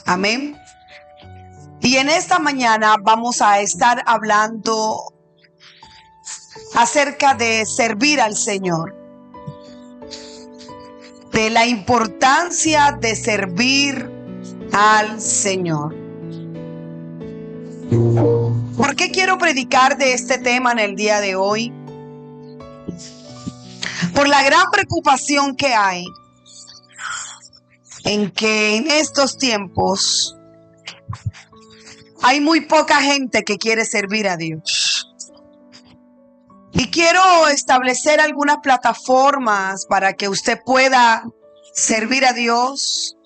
Amén. Y en esta mañana vamos a estar hablando acerca de servir al Señor, de la importancia de servir al Señor. ¿Por qué quiero predicar de este tema en el día de hoy? Por la gran preocupación que hay en que en estos tiempos hay muy poca gente que quiere servir a Dios. Y quiero establecer algunas plataformas para que usted pueda servir a Dios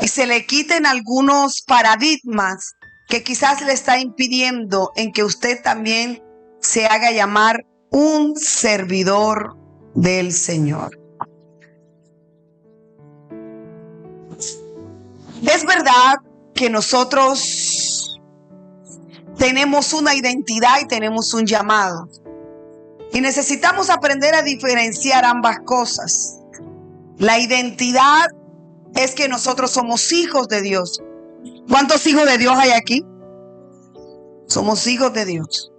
y se le quiten algunos paradigmas que quizás le está impidiendo en que usted también se haga llamar un servidor del Señor. Es verdad que nosotros tenemos una identidad y tenemos un llamado. Y necesitamos aprender a diferenciar ambas cosas. La identidad es que nosotros somos hijos de Dios. ¿Cuántos hijos de Dios hay aquí? Somos hijos de Dios.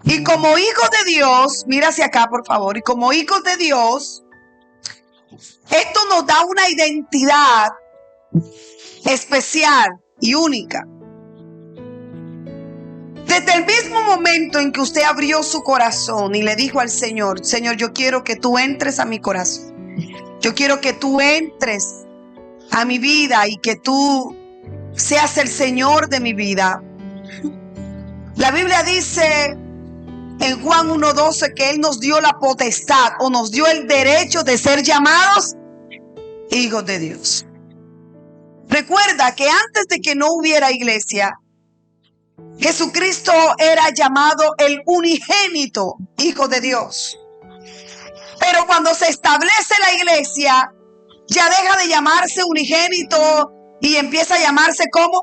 Y como hijos de Dios, mira hacia acá por favor, y como hijos de Dios, esto nos da una identidad especial y única. Desde el mismo momento en que usted abrió su corazón y le dijo al Señor, Señor, yo quiero que tú entres a mi corazón. Yo quiero que tú entres a mi vida y que tú seas el Señor de mi vida. La Biblia dice en Juan 1:12 que Él nos dio la potestad o nos dio el derecho de ser llamados hijos de Dios. Recuerda que antes de que no hubiera iglesia, Jesucristo era llamado el unigénito Hijo de Dios. Pero cuando se establece la iglesia, ya deja de llamarse unigénito y empieza a llamarse como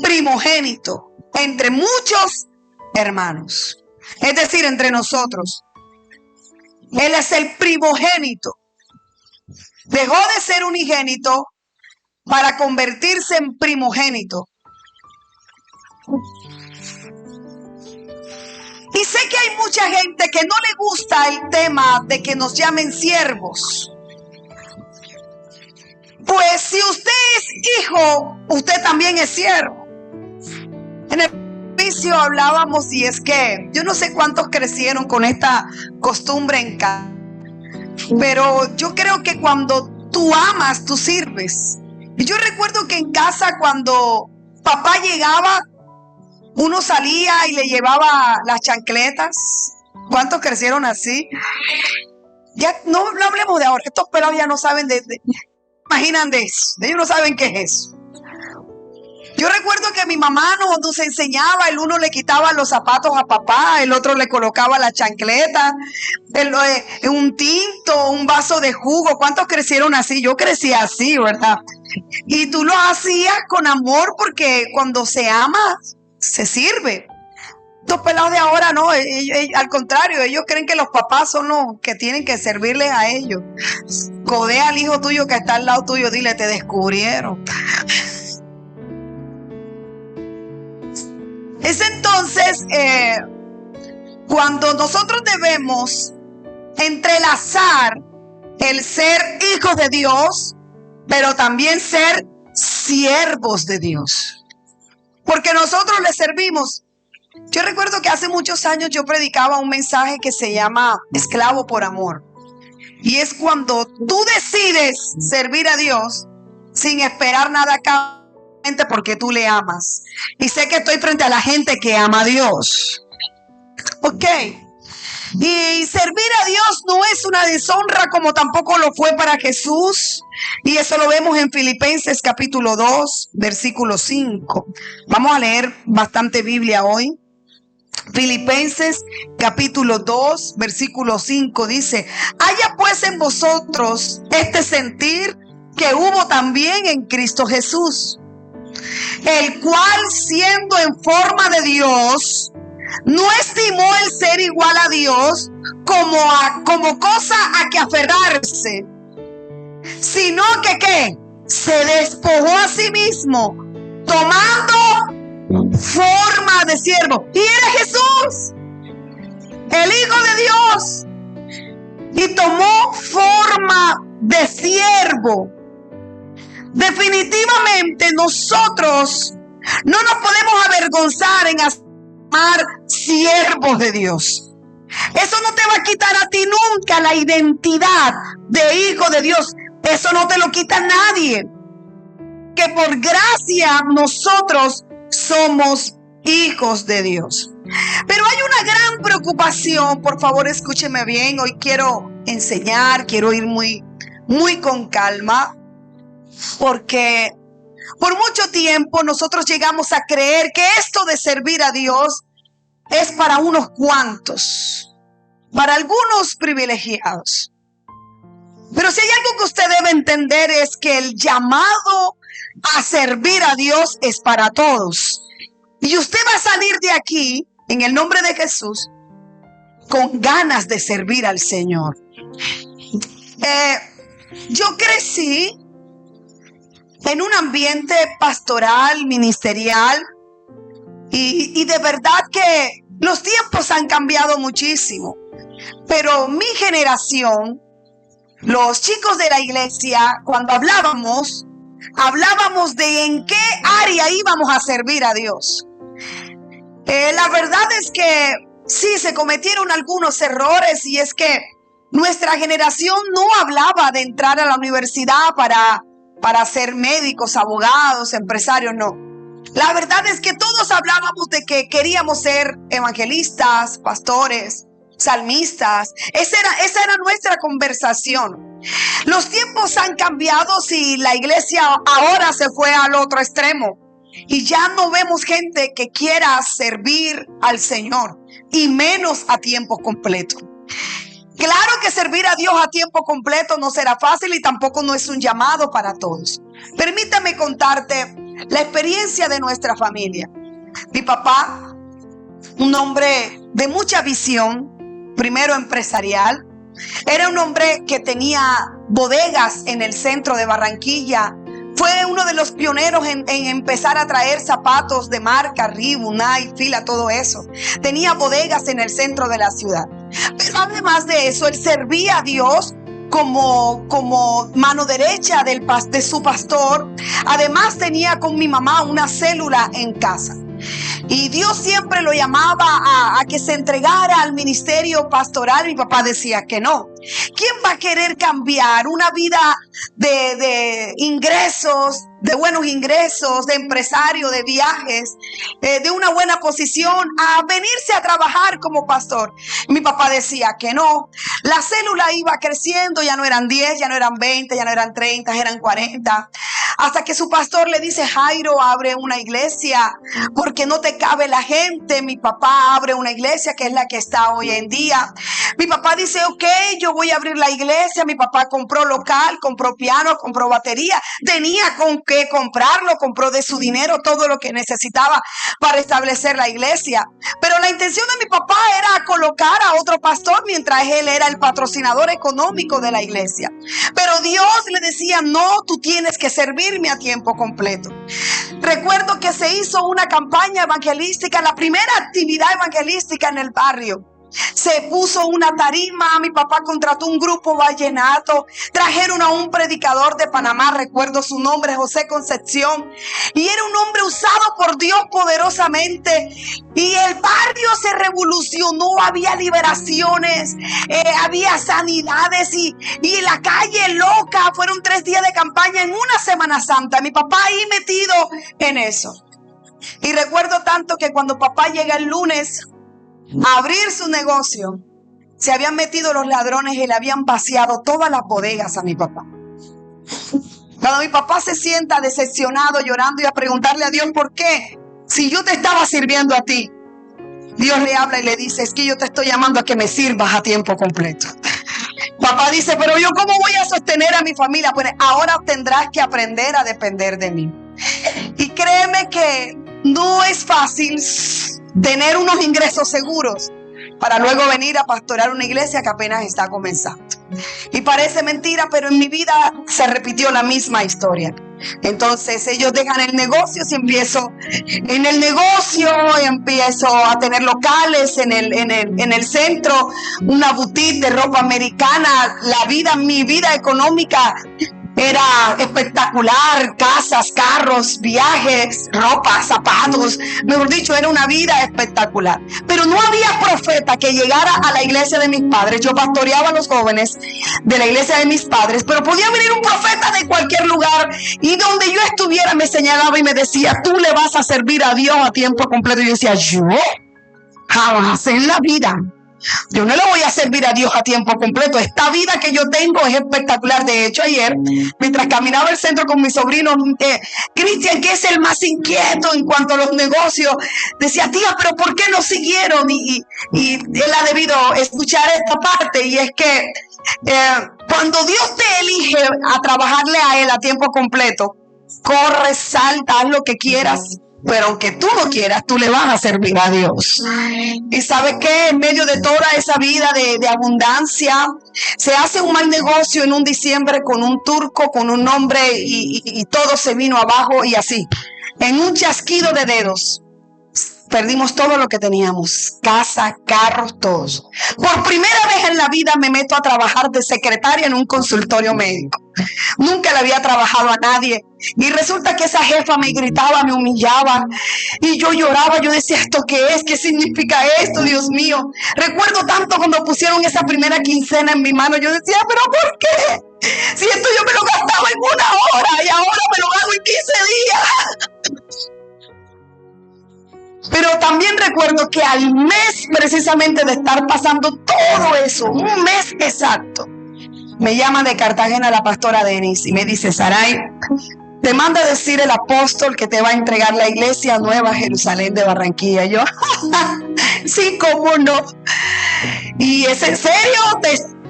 primogénito entre muchos hermanos. Es decir, entre nosotros. Él es el primogénito. Dejó de ser unigénito para convertirse en primogénito. Y sé que hay mucha gente que no le gusta el tema de que nos llamen siervos. Pues si usted es hijo, usted también es siervo. En el servicio hablábamos y es que yo no sé cuántos crecieron con esta costumbre en casa, pero yo creo que cuando tú amas, tú sirves. Y yo recuerdo que en casa cuando papá llegaba, uno salía y le llevaba las chancletas. ¿Cuántos crecieron así? Ya no hablemos de ahora. Estos pelados ya no saben imaginan de eso. Ellos no saben qué es eso. Yo recuerdo que mi mamá nos enseñaba, el uno le quitaba los zapatos a papá, el otro le colocaba la chancleta, un tinto, un vaso de jugo. ¿Cuántos crecieron así? Yo crecí así, ¿verdad? Y tú lo hacías con amor porque cuando se ama, se sirve. Estos pelados de ahora no, al contrario, ellos creen que los papás son los que tienen que servirles a ellos. Codea al hijo tuyo que está al lado tuyo, dile, te descubrieron. Es entonces cuando nosotros debemos entrelazar el ser hijos de Dios, pero también ser siervos de Dios. Porque nosotros le servimos. Yo recuerdo que hace muchos años yo predicaba un mensaje que se llama esclavo por amor. Y es cuando tú decides servir a Dios sin esperar nada a cambio, porque tú le amas. Y sé que estoy frente a la gente que ama a Dios. Ok. Y servir a Dios no es una deshonra como tampoco lo fue para Jesús. Y eso lo vemos en Filipenses capítulo 2, versículo 5. Vamos a leer bastante Biblia hoy. Filipenses capítulo 2, versículo 5 dice: haya pues en vosotros este sentir que hubo también en Cristo Jesús, el cual siendo en forma de Dios, no estimó el ser igual a Dios como cosa a que aferrarse, sino que ¿qué? se despojó a sí mismo, tomando forma de siervo. Y era Jesús, el Hijo de Dios. Y tomó forma de siervo. Definitivamente nosotros no nos podemos avergonzar en llamar siervos de Dios. Eso no te va a quitar a ti nunca la identidad de hijo de Dios. Eso no te lo quita nadie. Que por gracia nosotros somos hijos de Dios. Pero hay una gran preocupación. Por favor, escúcheme bien. Hoy quiero enseñar, quiero ir muy con calma. Porque por mucho tiempo nosotros llegamos a creer que esto de servir a Dios es para unos cuantos, para algunos privilegiados. Pero si hay algo que usted debe entender es que el llamado a servir a Dios es para todos. Y usted va a salir de aquí, en el nombre de Jesús, con ganas de servir al Señor. Yo crecí en un ambiente pastoral, ministerial, y de verdad que los tiempos han cambiado muchísimo. Pero mi generación, los chicos de la iglesia, cuando hablábamos de en qué área íbamos a servir a Dios. La verdad es que sí, se cometieron algunos errores, y es que nuestra generación no hablaba de entrar a la universidad para ser médicos, abogados, empresarios, no. La verdad es que todos hablábamos de que queríamos ser evangelistas, pastores, salmistas. Esa era nuestra conversación. Los tiempos han cambiado, si la iglesia ahora se fue al otro extremo. Y ya no vemos gente que quiera servir al Señor, y menos a tiempo completo. Claro que servir a Dios a tiempo completo no será fácil, y tampoco no es un llamado para todos. Permítame contarte la experiencia de nuestra familia. Mi papá, un hombre de mucha visión, primero empresarial, era un hombre que tenía bodegas en el centro de Barranquilla. Fue uno de los pioneros en empezar a traer zapatos de marca, Reebok, Nike, Fila, todo eso. Tenía bodegas en el centro de la ciudad. Pero además de eso, él servía a Dios como mano derecha de su pastor. Además tenía con mi mamá una célula en casa. Y Dios siempre lo llamaba a que se entregara al ministerio pastoral. Mi papá decía que no. ¿Quién va a querer cambiar una vida de ingresos, de buenos ingresos, de empresario, de viajes, de una buena posición, a venirse a trabajar como pastor? Mi papá decía que no. La célula iba creciendo, ya no eran 10, ya no eran 20, ya no eran 30, eran 40. Hasta que su pastor le dice: Jairo, abre una iglesia porque no te cabe la gente. Mi papá abre una iglesia, que es la que está hoy en día. Mi papá dice: ok, yo voy a abrir la iglesia. Mi papá compró local, compró piano, compró batería. Tenía con qué comprarlo, compró de su dinero todo lo que necesitaba para establecer la iglesia. Pero la intención de mi papá era colocar a otro pastor mientras él era el patrocinador económico de la iglesia. Pero Dios le decía: no, tú tienes que servirme a tiempo completo. Recuerdo que se hizo una campaña evangelística, la primera actividad evangelística en el barrio. Se puso una tarima, mi papá contrató un grupo vallenato, trajeron a un predicador de Panamá, recuerdo su nombre, José Concepción, y era un hombre usado por Dios poderosamente, y el barrio se revolucionó, había liberaciones, había sanidades, y la calle loca. Fueron 3 días de campaña en una Semana Santa, mi papá ahí metido en eso. Y recuerdo tanto que cuando papá llega el lunes a abrir su negocio, se habían metido los ladrones y le habían vaciado todas las bodegas a mi papá. Cuando mi papá se sienta decepcionado, llorando, y a preguntarle a Dios: ¿por qué? Si yo te estaba sirviendo a ti. Dios le habla y le dice: es que yo te estoy llamando a que me sirvas a tiempo completo. Papá dice: pero yo ¿cómo voy a sostener a mi familia? Pues ahora tendrás que aprender a depender de mí. Y créeme que no es fácil tener unos ingresos seguros para luego venir a pastorear una iglesia que apenas está comenzando. Y parece mentira, pero en mi vida se repitió la misma historia. Entonces ellos dejan el negocio, si empiezo en el negocio, empiezo a tener locales en el centro, una boutique de ropa americana. Mi vida económica era espectacular: casas, carros, viajes, ropa, zapatos. Mejor dicho, era una vida espectacular. Pero no había profeta que llegara a la iglesia de mis padres. Yo pastoreaba a los jóvenes de la iglesia de mis padres, pero podía venir un profeta de cualquier lugar y donde yo estuviera me señalaba y me decía: tú le vas a servir a Dios a tiempo completo. Y yo decía: yo jamás en la vida. Yo no le voy a servir a Dios a tiempo completo. Esta vida que yo tengo es espectacular. De hecho, ayer, mientras caminaba al centro con mi sobrino, Cristian, que es el más inquieto en cuanto a los negocios, decía: tía, pero ¿por qué no siguieron? Y él ha debido escuchar esta parte, y es que cuando Dios te elige a trabajarle a Él a tiempo completo, corre, salta, haz lo que quieras. Pero aunque tú no quieras, tú le vas a servir a Dios. Y ¿sabes qué? En medio de toda esa vida de abundancia, se hace un mal negocio en un diciembre con un turco, con un hombre, y todo se vino abajo. Y así, en un chasquido de dedos, perdimos todo lo que teníamos: casa, carros, todos. Por primera vez en la vida me meto a trabajar de secretaria en un consultorio médico. Nunca le había trabajado a nadie. Y resulta que esa jefa me gritaba, me humillaba, y yo lloraba. Yo decía: ¿esto qué es? ¿Qué significa esto, Dios mío? Recuerdo tanto cuando pusieron esa primera quincena en mi mano. Yo decía: ¿pero por qué? Si esto yo me lo gastaba en 1 hora y ahora me lo hago en 15 días. Pero también recuerdo que al mes precisamente de estar pasando todo eso, un mes exacto, me llama de Cartagena la pastora Denis y me dice: Saray, te manda a decir el apóstol que te va a entregar la iglesia Nueva Jerusalén de Barranquilla. Y yo: sí, cómo no. Y es en serio,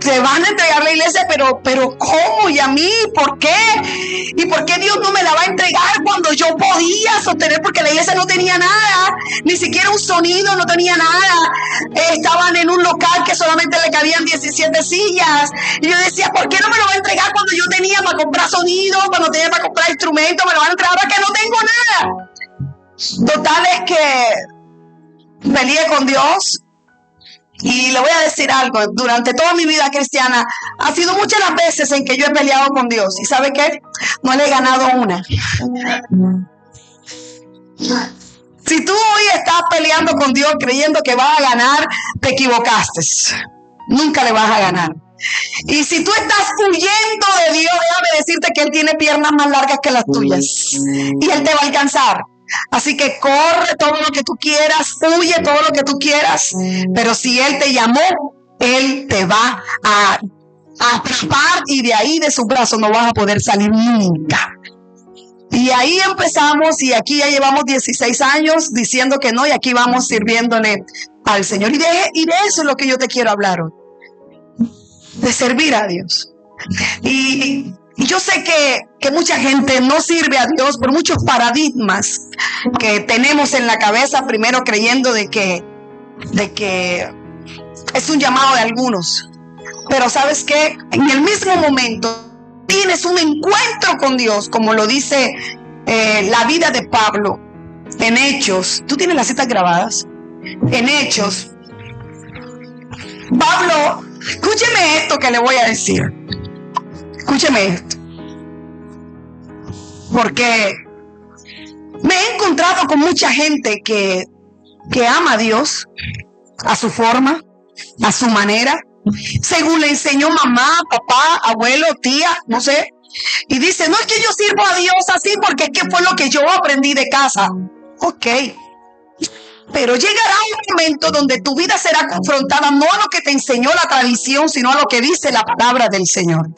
te van a entregar la iglesia, pero ¿cómo? ¿Y a mí? ¿Por qué? ¿Y por qué Dios no me la va a entregar cuando yo podía sostener? Porque la iglesia no tenía nada, ni siquiera un sonido, no tenía nada. Estaban en un local que solamente le cabían 17 sillas. Y yo decía: ¿por qué no me lo va a entregar cuando yo tenía para comprar sonido, cuando tenía para comprar instrumentos? Me lo van a entregar ahora que no tengo nada. Total es que peleé con Dios. Y le voy a decir algo: durante toda mi vida cristiana ha sido muchas las veces en que yo he peleado con Dios. ¿Y sabe qué? No le he ganado una. Si tú hoy estás peleando con Dios creyendo que vas a ganar, te equivocaste. Nunca le vas a ganar. Y si tú estás huyendo de Dios, déjame decirte que Él tiene piernas más largas que las tuyas. Y Él te va a alcanzar. Así que corre todo lo que tú quieras, huye todo lo que tú quieras, pero si Él te llamó, Él te va a atrapar, y de ahí, de sus brazos, no vas a poder salir nunca. Y ahí empezamos, y aquí ya llevamos 16 años diciendo que no, y aquí vamos sirviéndole al Señor. Y de eso es lo que yo te quiero hablar hoy, de servir a Dios. Y yo sé que mucha gente no sirve a Dios por muchos paradigmas que tenemos en la cabeza, primero creyendo de que es un llamado de algunos. Pero ¿sabes qué? En el mismo momento tienes un encuentro con Dios, como lo dice la vida de Pablo en Hechos. ¿Tú tienes las citas grabadas? En Hechos, Pablo, escúcheme esto que le voy a decir. Escúcheme esto. Porque me he encontrado con mucha gente que ama a Dios a su forma, a su manera, según le enseñó mamá, papá, abuelo, tía, no sé. Y dice: no, es que yo sirvo a Dios así porque es que fue lo que yo aprendí de casa. Ok. Pero llegará un momento donde tu vida será confrontada no a lo que te enseñó la tradición, sino a lo que dice la palabra del Señor.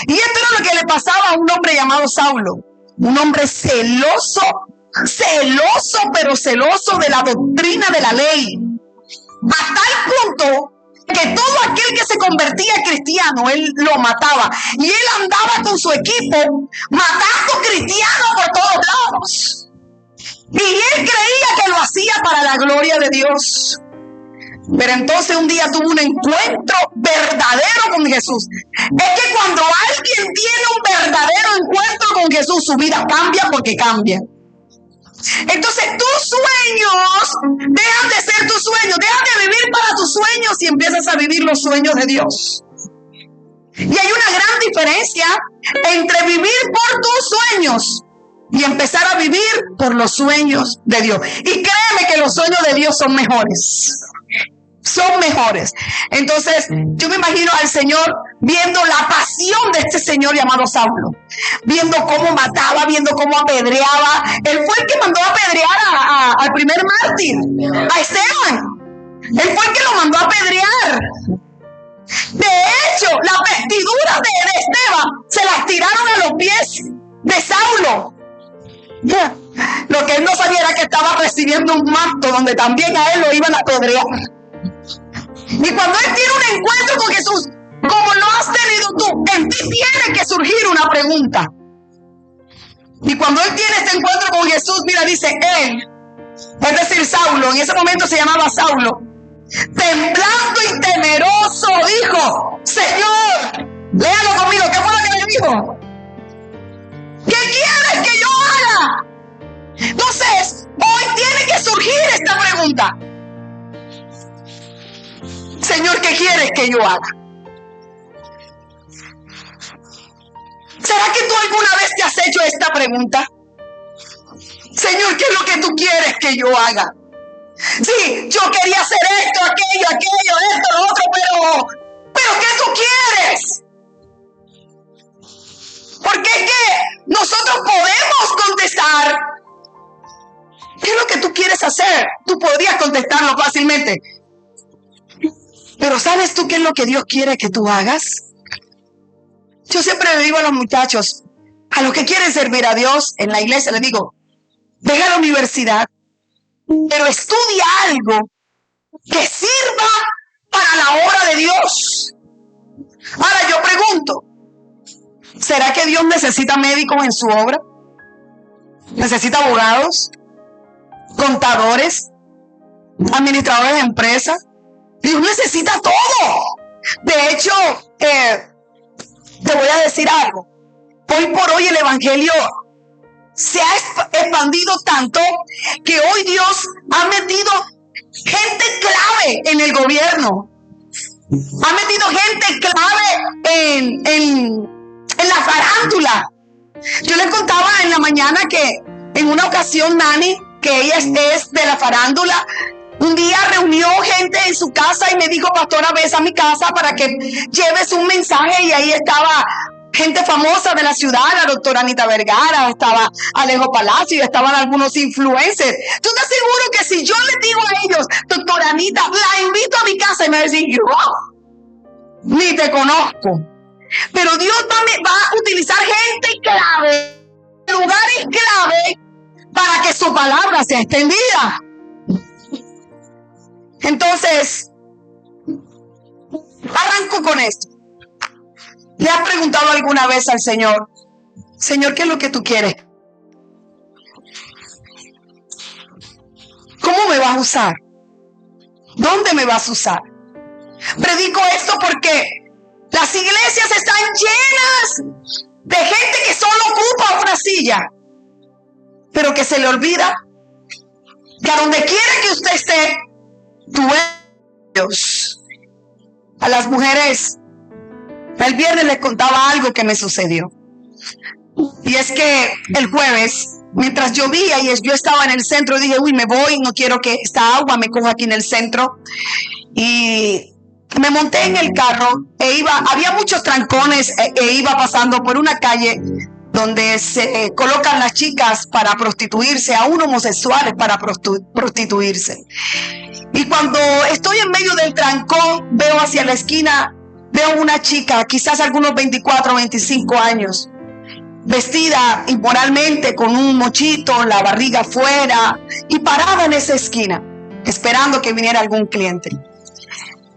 Y esto era lo que le pasaba a un hombre llamado Saulo. Un hombre celoso, pero celoso de la doctrina de la ley. A tal punto que todo aquel que se convertía cristiano, él lo mataba. Y él andaba con su equipo matando cristianos por todos lados. Y él creía que lo hacía para la gloria de Dios. Pero entonces un día tuvo un encuentro verdadero con Jesús. Es que cuando alguien tiene un verdadero encuentro con Jesús, su vida cambia porque cambia. Entonces tus sueños dejan de ser tus sueños, dejan de vivir para tus sueños y empiezas a vivir los sueños de Dios. Y hay una gran diferencia entre vivir por tus sueños y empezar a vivir por los sueños de Dios. Y créeme que los sueños de Dios son mejores. Son mejores. Entonces, yo me imagino al Señor viendo la pasión de este señor llamado Saulo, viendo cómo mataba, viendo cómo apedreaba. Él fue el que mandó a apedrear al primer mártir, a Esteban. Él fue el que lo mandó a apedrear. De hecho, las vestiduras de Esteban se las tiraron a los pies de Saulo. Lo que él no sabía era que estaba recibiendo un manto donde también a él lo iban a apedrear. Y cuando él tiene un encuentro con Jesús, como lo has tenido tú, en ti tiene que surgir una pregunta. Y cuando él tiene este encuentro con Jesús, mira, dice él, es decir, Saulo, en ese momento se llamaba Saulo, temblando y temeroso, dijo: Señor, léalo conmigo, ¿qué fue lo que le dijo? ¿Qué quieres que yo haga? Entonces, hoy tiene que surgir esta pregunta. Señor, ¿qué quieres que yo haga? ¿Será que tú alguna vez te has hecho esta pregunta? Señor, ¿qué es lo que tú quieres que yo haga? Sí, yo quería hacer esto, esto, lo otro, pero ¿qué tú quieres? Porque es que nosotros podemos contestar, ¿qué es lo que tú quieres hacer? Tú podrías contestarlo fácilmente. Pero ¿sabes tú qué es lo que Dios quiere que tú hagas? Yo siempre le digo a los muchachos, a los que quieren servir a Dios en la iglesia, les digo, deja la universidad, pero estudia algo que sirva para la obra de Dios. Ahora yo pregunto, ¿será que Dios necesita médicos en su obra? ¿Necesita abogados? ¿Contadores? ¿Administradores de empresas? Dios necesita todo. De hecho, te voy a decir algo. Hoy por hoy el evangelio se ha expandido tanto que hoy Dios ha metido gente clave en el gobierno. Ha metido gente clave en la farándula. Yo les contaba en la mañana que en una ocasión Nani, que ella es de la farándula, un día reunió gente en su casa y me dijo: pastora, ves a mi casa para que lleves un mensaje. Y ahí estaba gente famosa de la ciudad, la doctora Anita Vergara, estaba Alejo Palacio, estaban algunos influencers. ¿Tú estás seguro que si yo les digo a ellos: doctora Anita, la invito a mi casa? Y me decían: yo ni te conozco. Pero Dios va a utilizar gente clave, lugares clave, para que su palabra sea extendida. Entonces, arranco con esto. ¿Le has preguntado alguna vez al Señor: Señor, ¿qué es lo que tú quieres? ¿Cómo me vas a usar? ¿Dónde me vas a usar? Predico esto porque las iglesias están llenas de gente que solo ocupa una silla, pero que se le olvida que a donde quiera que usted esté, tú eres Dios. A las mujeres, el viernes les contaba algo que me sucedió. Y es que el jueves, mientras llovía y yo estaba en el centro, dije: uy, me voy, no quiero que esta agua me coja aquí en el centro. Y me monté en el carro había muchos trancones e iba pasando por una calle donde se colocan las chicas para prostituirse, aún homosexuales para prostituirse. Y cuando estoy en medio del trancón, veo hacia la esquina, veo una chica, quizás algunos 24 o 25 años, vestida inmoralmente con un mochito, la barriga afuera, y parada en esa esquina, esperando que viniera algún cliente.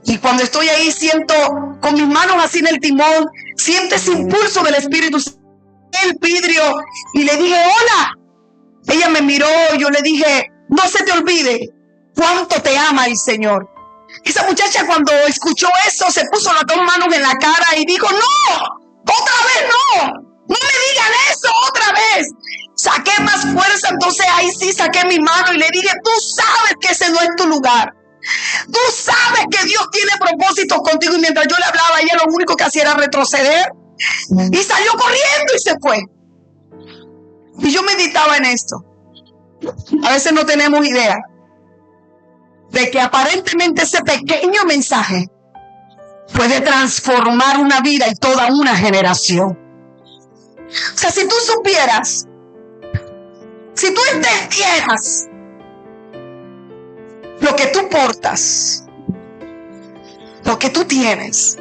Y cuando estoy ahí, siento con mis manos así en el timón, siento ese impulso del Espíritu, el vidrio, y le dije: hola. Ella me miró, yo le dije: no se te olvide cuánto te ama el Señor. Esa muchacha cuando escuchó eso se puso las dos manos en la cara y dijo, no, otra vez no me digan eso otra vez. Saqué más fuerza, entonces ahí sí saqué mi mano y le dije, tú sabes que ese no es tu lugar. Tú sabes que Dios tiene propósitos contigo. Y mientras yo le hablaba, ella lo único que hacía era retroceder y salió corriendo y se fue. Y yo meditaba en esto. A veces no tenemos idea de que aparentemente ese pequeño mensaje puede transformar una vida y toda una generación. O sea, si tú supieras, si tú entendieras lo que tú portas, lo que tú tienes.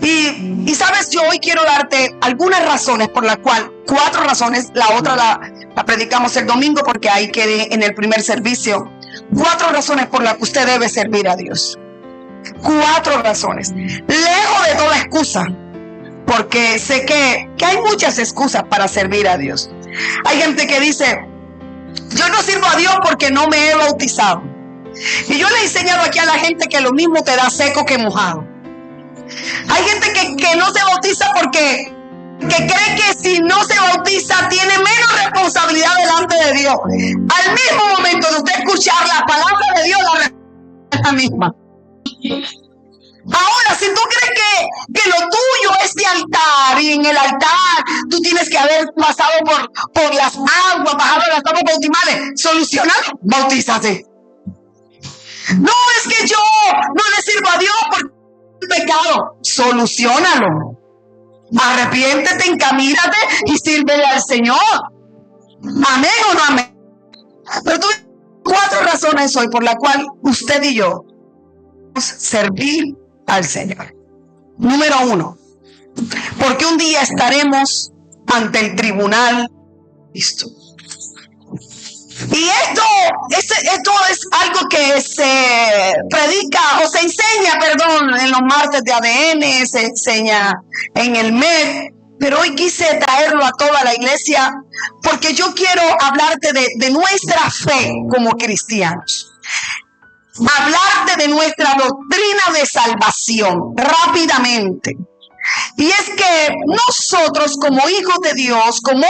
Y sabes, yo hoy quiero darte algunas razones por las cuales, 4 razones, la otra la predicamos el domingo porque ahí quedé en el primer servicio. 4 razones por las que usted debe servir a Dios. 4 razones. Lejos de toda excusa, porque sé que hay muchas excusas para servir a Dios. Hay gente que dice, yo no sirvo a Dios porque no me he bautizado. Y yo le he enseñado aquí a la gente que lo mismo te da seco que mojado. Hay gente que no se bautiza porque cree que si no se bautiza tiene menos responsabilidad delante de Dios. Al mismo momento de usted escuchar la palabra de Dios, la responsabilidad es la misma. Ahora, si tú crees que lo tuyo es de altar y en el altar tú tienes que haber pasado por las aguas, bajado las aguas bautismales, solucionalo, bautízate. No, es que yo no le sirvo a Dios porque es pecado. Soluciónalo. Arrepiéntete, encamínate y sírvele al Señor. Amén o no amén. Pero tú 4 razones hoy por las cuales usted y yo servir al Señor. Número 1, porque un día estaremos ante el tribunal de Cristo. Y esto es algo que se predica o se enseña, en los martes de ADN, se enseña en el MED, pero hoy quise traerlo a toda la iglesia porque yo quiero hablarte de nuestra fe como cristianos. Hablarte de nuestra doctrina de salvación rápidamente. Y es que nosotros como hijos de Dios, como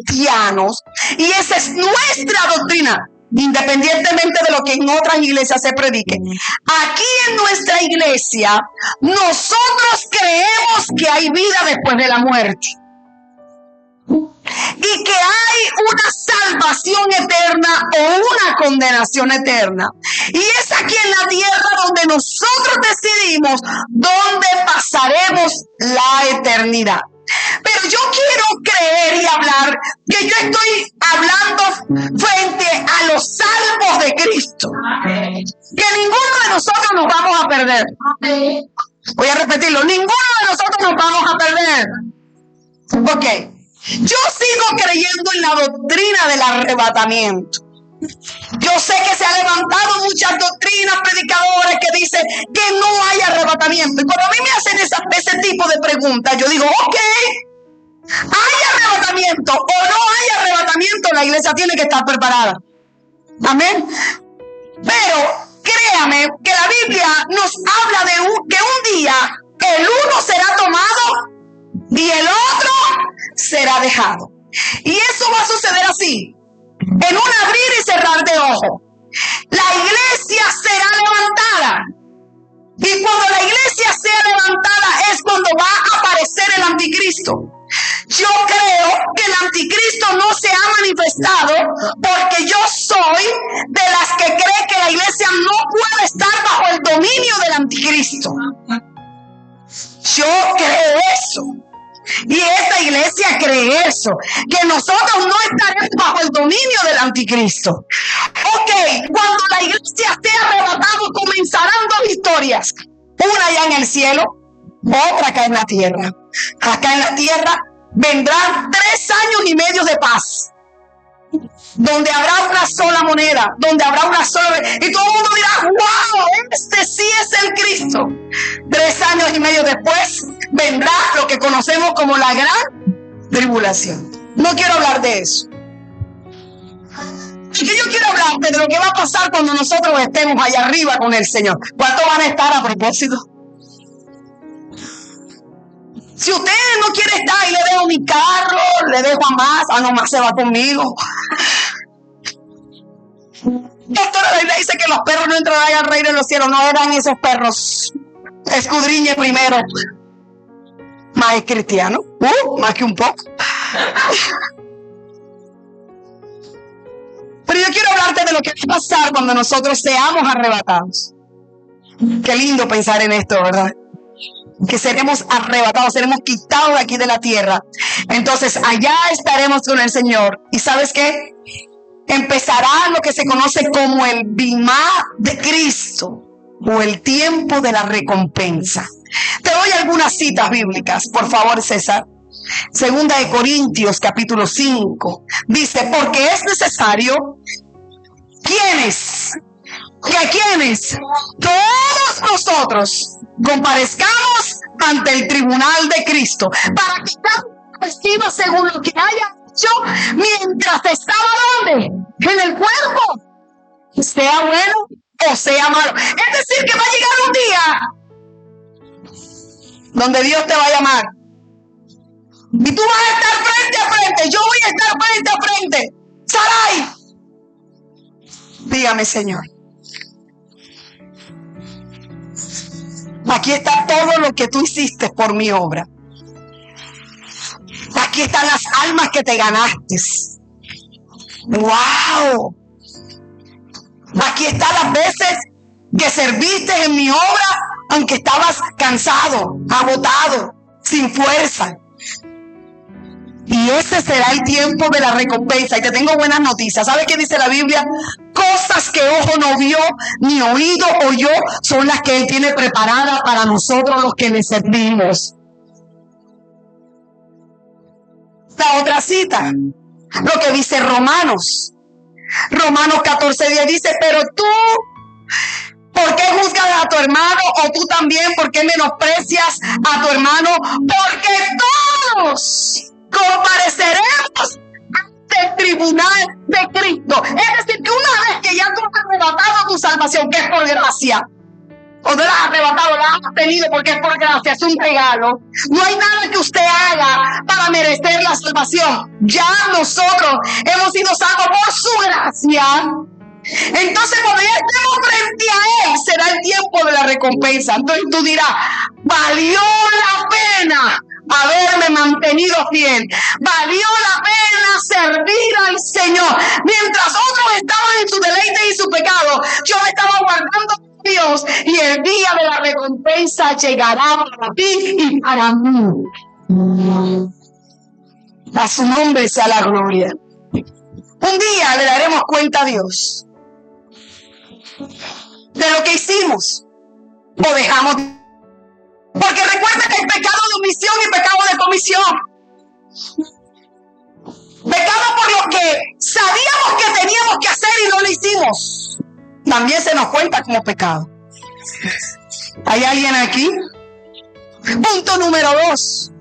cristianos, y esa es nuestra doctrina, independientemente de lo que en otras iglesias se predique, aquí en nuestra iglesia nosotros creemos que hay vida después de la muerte. Y que hay una salvación eterna o una condenación eterna. Y es aquí en la tierra donde nosotros decidimos dónde pasaremos la eternidad. Pero yo quiero creer y hablar que yo estoy hablando frente a los salvos de Cristo. Que ninguno de nosotros nos vamos a perder. Voy a repetirlo, ninguno de nosotros nos vamos a perder. Ok. Yo sigo creyendo en la doctrina del arrebatamiento. Yo sé que se han levantado muchas doctrinas, predicadores que dicen que no hay arrebatamiento. Y cuando a mí me hacen ese tipo de preguntas, yo digo, ok, ¿hay arrebatamiento o no hay arrebatamiento? La iglesia tiene que estar preparada. Amén. Pero créame que la Biblia nos habla de que un día el uno será tomado y el otro será dejado. Y eso va a suceder así, en un abrir y cerrar de ojos. La iglesia será levantada. Y cuando la iglesia sea levantada es cuando va a aparecer el anticristo. Yo creo que el anticristo no se ha manifestado porque yo soy de las que cree que la iglesia no puede estar bajo el dominio del anticristo. Yo creo eso. Y esta iglesia cree eso, que nosotros no estaremos bajo el dominio del anticristo. Ok, cuando la iglesia sea arrebatada comenzarán 2 historias. Una allá en el cielo, otra acá en la tierra. Acá en la tierra vendrán 3 años y medio de paz, donde habrá una sola moneda, donde habrá una sola, y todo el mundo dirá, wow, este sí es el Cristo. 3 años y medio después vendrá lo que conocemos como la gran tribulación. No quiero hablar de eso. que yo quiero hablarte de lo que va a pasar cuando nosotros estemos allá arriba con el Señor. ¿Cuántos van a estar a propósito? Si usted no quiere estar, ahí le dejo mi carro, le dejo a más. No, más se va conmigo. Doctora, la Biblia dice que los perros no entrarán al reino de los cielos. No eran esos perros. Escudriñe primero. Más es cristiano. Más que un poco. Pero yo quiero hablarte de lo que va a pasar cuando nosotros seamos arrebatados. Qué lindo pensar en esto, ¿verdad? Que seremos arrebatados, seremos quitados de aquí de la tierra. Entonces allá estaremos con el Señor. ¿Y sabes qué? Empezará lo que se conoce como el bimá de Cristo, o el tiempo de la recompensa. Te doy algunas citas bíblicas, por favor, César. Segunda de Corintios, capítulo 5. Dice, porque es necesario, ¿quiénes? Todos nosotros comparezcamos ante el tribunal de Cristo, para que cada uno reciba según lo que haya hecho mientras estaba ¿dónde? En el cuerpo, sea bueno o sea malo. Es decir, que va a llegar un día donde Dios te va a llamar y tú vas a estar frente a frente. Yo voy a estar frente a frente. Sarai, dígame, Señor, aquí está todo lo que tú hiciste por mi obra. Aquí están las almas que te ganaste. ¡Wow! Aquí están las veces que serviste en mi obra, aunque estabas cansado, agotado, sin fuerza. Y ese será el tiempo de la recompensa. Y te tengo buenas noticias. ¿Sabes qué dice la Biblia? Cosas que ojo no vio, ni oído oyó, son las que Él tiene preparadas para nosotros los que le servimos. La otra cita, lo que dice Romanos 14:10 dice, pero tú, ¿por qué juzgas a tu hermano? O tú también, ¿por qué menosprecias a tu hermano? Porque todos compareceremos ante el tribunal de Cristo. Es decir, que una vez que ya tú has arrebatado tu salvación, que es por gracia, o no la has arrebatado, la has tenido porque es por gracia, es un regalo. No hay nada que usted haga para merecer la salvación. Ya nosotros hemos sido salvos por su gracia. Entonces, cuando ya estemos frente a Él, será el tiempo de la recompensa. Entonces tú dirás, valió la pena haberme mantenido fiel. Valió la pena servir al Señor. Mientras otros estaban en su deleite y su pecado, yo me estaba guardando Dios, y el día de la recompensa llegará para ti y para mí. A su nombre sea la gloria. Un día le daremos cuenta a Dios de lo que hicimos o dejamos. Porque recuerda que hay pecado de omisión y pecado de comisión. Pecado por lo que sabíamos que teníamos que hacer y no lo hicimos. También se nos cuenta como pecado. ¿Hay alguien aquí? Punto número 2.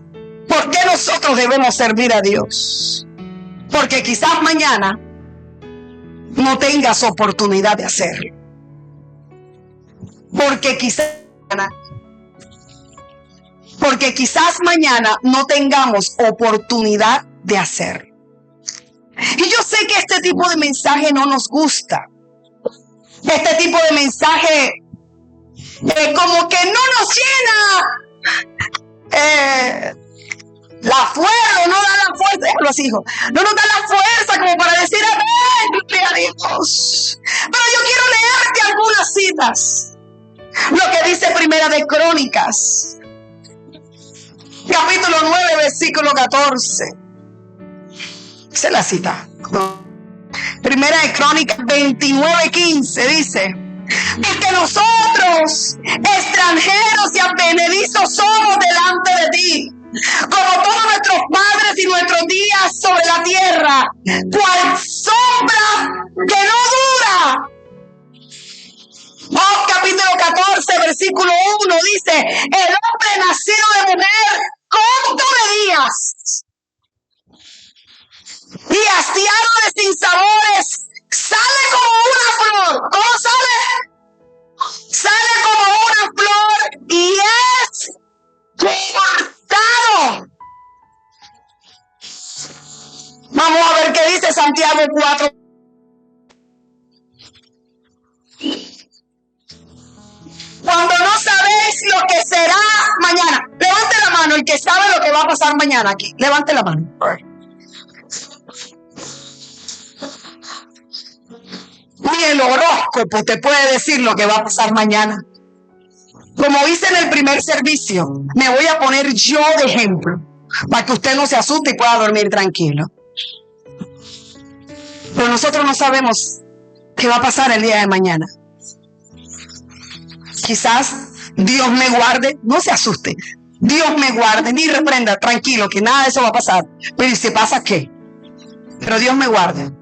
¿Por qué nosotros debemos servir a Dios? Porque quizás mañana no tengas oportunidad de hacerlo. Porque quizás mañana no tengamos oportunidad de hacerlo. Y yo sé que este tipo de mensaje no nos gusta. Este tipo de mensaje como que no nos llena la fuerza, no da la fuerza, los hijos, no nos da la fuerza como para decir amén, gloria a Dios. Pero yo quiero leerte algunas citas. Lo que dice Primera de Crónicas, capítulo 9, versículo 14. Esa es la cita. Primera de Crónicas 29:15 dice, porque nosotros, extranjeros y advenedizos, somos delante de ti, como todos nuestros padres y nuestros días sobre la tierra, cual sombra que no dura. Capítulo 14, versículo 1 dice, el hombre nacido de mujer, corto de días y hastiado de sinsabores, dice Santiago 4? Cuando no sabéis lo que será mañana. Levante la mano el que sabe lo que va a pasar mañana aquí. Levante la mano. Ni el horóscopo te puede decir lo que va a pasar mañana. Como hice en el primer servicio, me voy a poner yo de ejemplo para que usted no se asuste y pueda dormir tranquilo. Pero nosotros no sabemos qué va a pasar el día de mañana. Quizás Dios me guarde, no se asuste. Dios me guarde, ni reprenda, tranquilo, que nada de eso va a pasar. Pero ¿y si pasa qué? Pero Dios me guarde.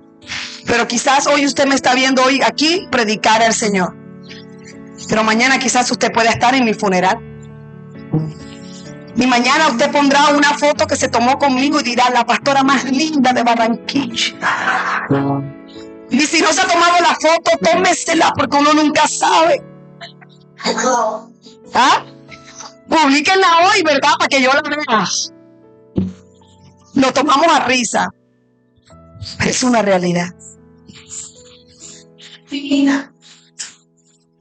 Pero quizás hoy usted me está viendo hoy aquí predicar al Señor. Pero mañana quizás usted pueda estar en mi funeral. Y mañana usted pondrá una foto que se tomó conmigo y dirá, la pastora más linda de Barranquilla. Y si no se ha tomado la foto, tómesela porque uno nunca sabe. ¿Ah? Publíquenla hoy, ¿verdad? Para que yo la vea. Lo tomamos a risa. Pero es una realidad.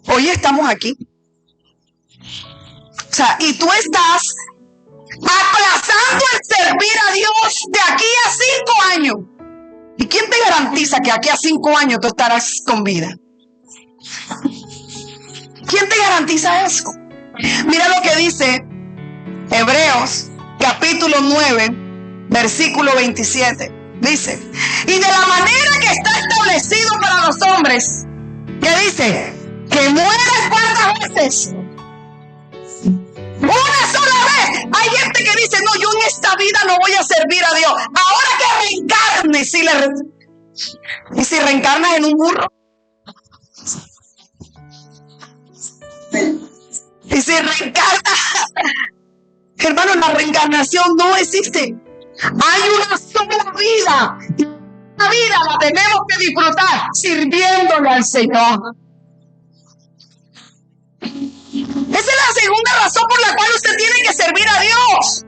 Hoy estamos aquí. O sea, y tú estás aplazando el servir a Dios de aquí a 5 años. ¿Y quién te garantiza que aquí a 5 años tú estarás con vida? ¿Quién te garantiza eso? Mira lo que dice Hebreos capítulo 9, versículo 27. Dice, y de la manera que está establecido para los hombres, ¿qué dice? Que mueres cuántas veces. Una sola vez. Hay gente que dice, no, yo en esta vida no voy a servir a Dios. Ahora que reencarne, ¿y si reencarnas en un burro? Y si reencarnas, hermano, la reencarnación no existe. Hay una sola vida. La vida la tenemos que disfrutar sirviéndole al Señor. Esa es la segunda razón por la cual usted tiene que servir a Dios.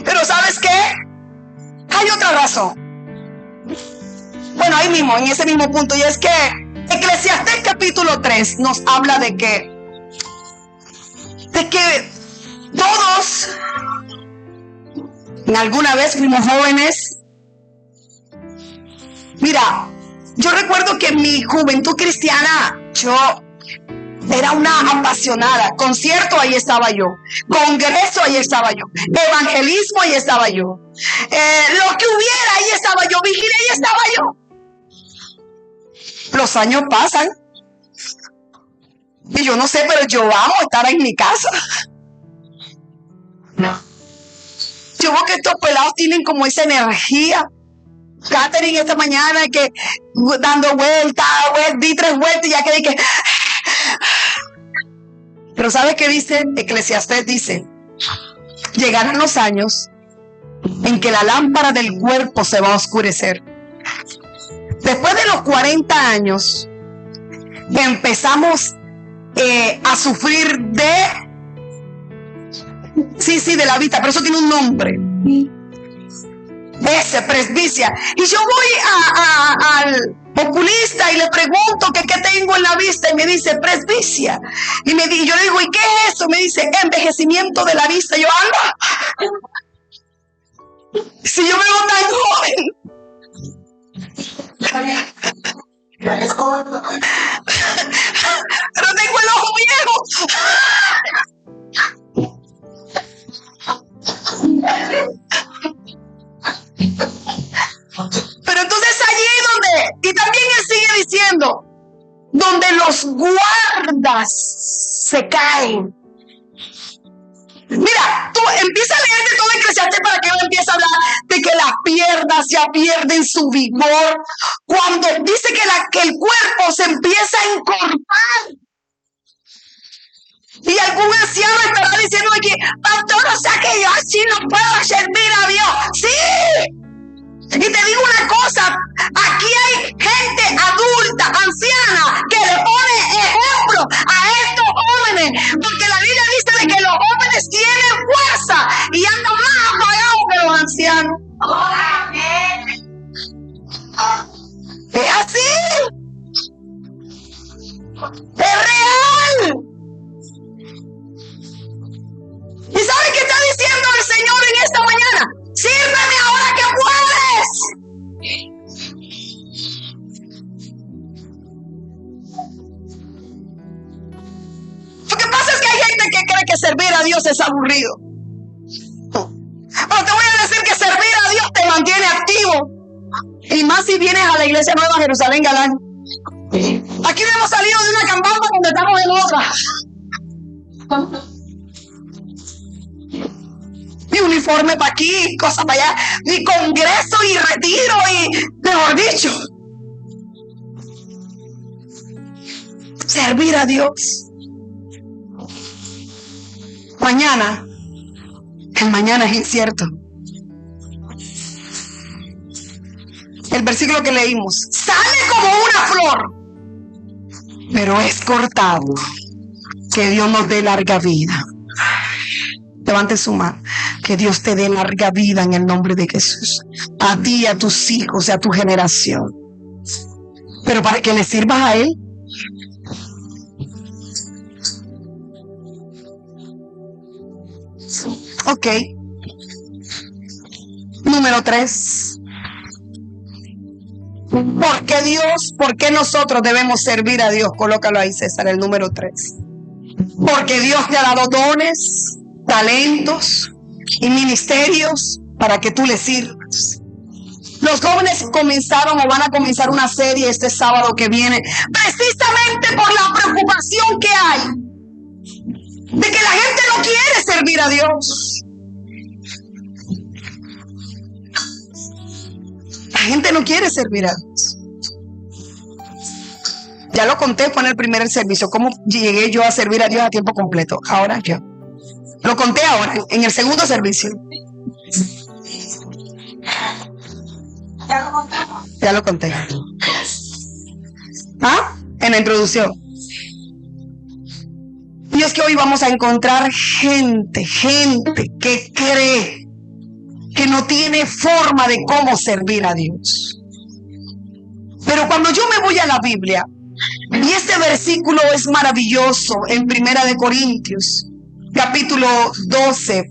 Pero ¿sabes qué? Hay otra razón. Bueno, ahí mismo, en ese mismo punto, y es que Eclesiastés capítulo 3 nos habla de que todos en alguna vez fuimos jóvenes. Mira, yo recuerdo que en mi juventud cristiana yo era una apasionada. Concierto, ahí estaba yo. Congreso, ahí estaba yo. Evangelismo, ahí estaba yo. Lo que hubiera, ahí estaba yo. Vigilia, ahí estaba yo. Los años pasan. Y yo no sé, pero yo amo estar en mi casa. Yo veo que estos pelados tienen como esa energía. Catherine esta mañana que dando vueltas, di 3 vueltas y ya quedé que... Pero ¿sabes qué dice? Eclesiastés dice, llegarán los años en que la lámpara del cuerpo se va a oscurecer. Después de los 40 años empezamos a sufrir de la vista, pero eso tiene un nombre. Presbicia. Y yo voy al oculista y le pregunto que qué tengo en la vista y me dice presbicia. Y yo le digo, ¿y qué es eso? Me dice envejecimiento de la vista. Yo ando. Si yo me veo tan joven. Pero tengo el ojo viejo. Pero entonces allí donde, y también él sigue diciendo, donde los guardas se caen. Mira, tú empieza a leerte todo Eclesiastés para que él empiece a hablar de que las piernas ya pierden su vigor. Cuando dice que el cuerpo se empieza a encorvar. Y algún anciano estará diciendo aquí, pastor, o sea que yo así no puedo servir a Dios. ¡Sí! Y te digo una cosa, aquí hay gente adulta, anciana, que le pone ejemplo a estos jóvenes, porque la Biblia dice de que los jóvenes tienen fuerza y andan más apagados que los ancianos. servir a Dios es aburrido. Pero te voy a decir que servir a Dios te mantiene activo. Y más si vienes a la iglesia Nueva Jerusalén Galán. Aquí no hemos salido de una campana donde estamos en otra. Ni uniforme para aquí, cosas para allá, ni congreso y retiro y, mejor dicho, servir a Dios. Mañana, el mañana es incierto. El versículo que leímos, sale como una flor, pero es cortado. Que Dios nos dé larga vida. Levante su mano. Que Dios te dé larga vida en el nombre de Jesús. A ti, a tus hijos y a tu generación. Pero para que le sirvas a Él. Ok. Número 3. ¿Por qué Dios? ¿Por qué nosotros debemos servir a Dios? Colócalo ahí, César, el número 3. Porque Dios te ha dado dones, talentos y ministerios para que tú le sirvas. Los jóvenes comenzaron o van a comenzar una serie este sábado que viene, precisamente por la preocupación que hay de que la gente no quiere servir a Dios. La gente no quiere servir a Dios. Ya lo conté, fue en el primer servicio, cómo llegué yo a servir a Dios a tiempo completo. Ahora yo. Lo conté ahora, en el segundo servicio. Ya lo conté. ¿Ah? En la introducción. Y es que hoy vamos a encontrar gente que cree que no tiene forma de cómo servir a Dios. Pero cuando yo me voy a la Biblia, y este versículo es maravilloso en 1 Corintios, capítulo 12,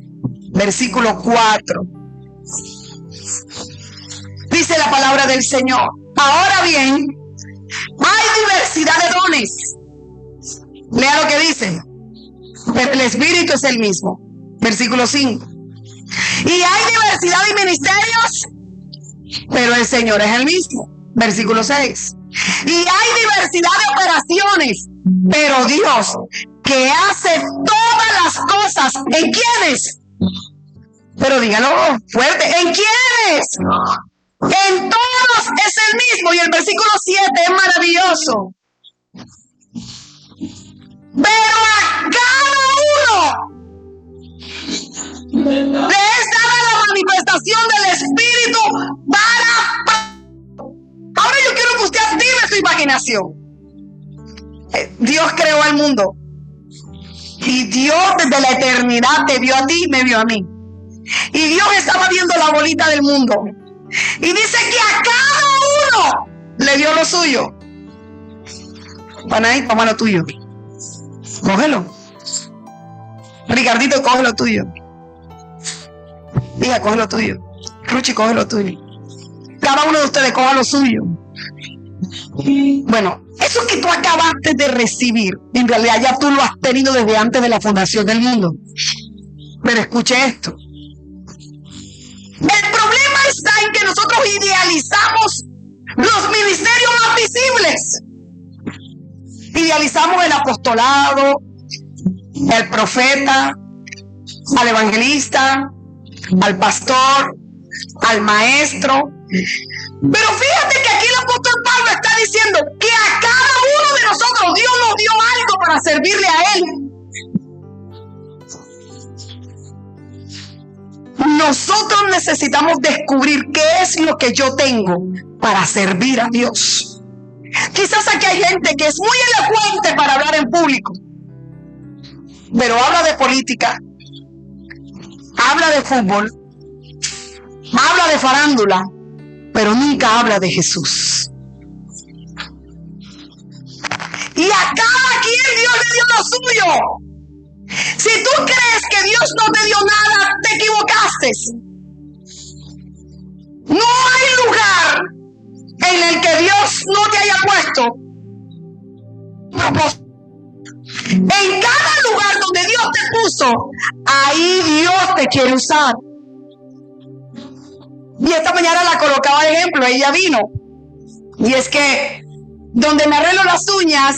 versículo 4. Dice la palabra del Señor. Ahora bien, hay diversidad de dones. Lea lo que dice. Pero el Espíritu es el mismo. Versículo 5. Y hay diversidad de ministerios, pero el Señor es el mismo. Versículo 6. Y hay diversidad de operaciones, pero Dios, que hace todas las cosas, ¿en quiénes? Pero dígalo fuerte, ¿en quiénes? En todos es el mismo. Y el versículo 7 es maravilloso. Pero a cada uno le es dada la manifestación del Espíritu para... Ahora yo quiero que usted active su imaginación. Dios creó al mundo. Y Dios desde la eternidad te vio a ti y me vio a mí. Y Dios estaba viendo la bolita del mundo. Y dice que a cada uno le dio lo suyo. Panaí, toma lo tuyo. Cógelo. Ricardito, coge lo tuyo. Hija, coge lo tuyo. Ruchi, coge lo tuyo. Cada uno de ustedes coja lo suyo. Bueno, eso que tú acabaste de recibir, en realidad ya tú lo has tenido desde antes de la fundación del mundo. Pero escuche esto. El problema está en que nosotros idealizamos los ministerios más visibles. Idealizamos el apostolado, el profeta, al evangelista, al pastor, al maestro. Pero fíjate que aquí el apóstol Pablo está diciendo que a cada uno de nosotros Dios nos dio algo para servirle a Él. Nosotros necesitamos descubrir qué es lo que yo tengo para servir a Dios. Quizás aquí hay gente que es muy elocuente para hablar en público, pero habla de política, habla de fútbol, habla de farándula, pero nunca habla de Jesús. Y a cada quien Dios le dio lo suyo. Si tú crees que Dios no te dio nada, te equivocaste. No hay lugar en el que Dios no te haya puesto propósito. En cada lugar donde Dios Dios te puso, ahí Dios te quiere usar. Y esta mañana la colocaba de ejemplo, ella vino. Y es que donde me arreglo las uñas,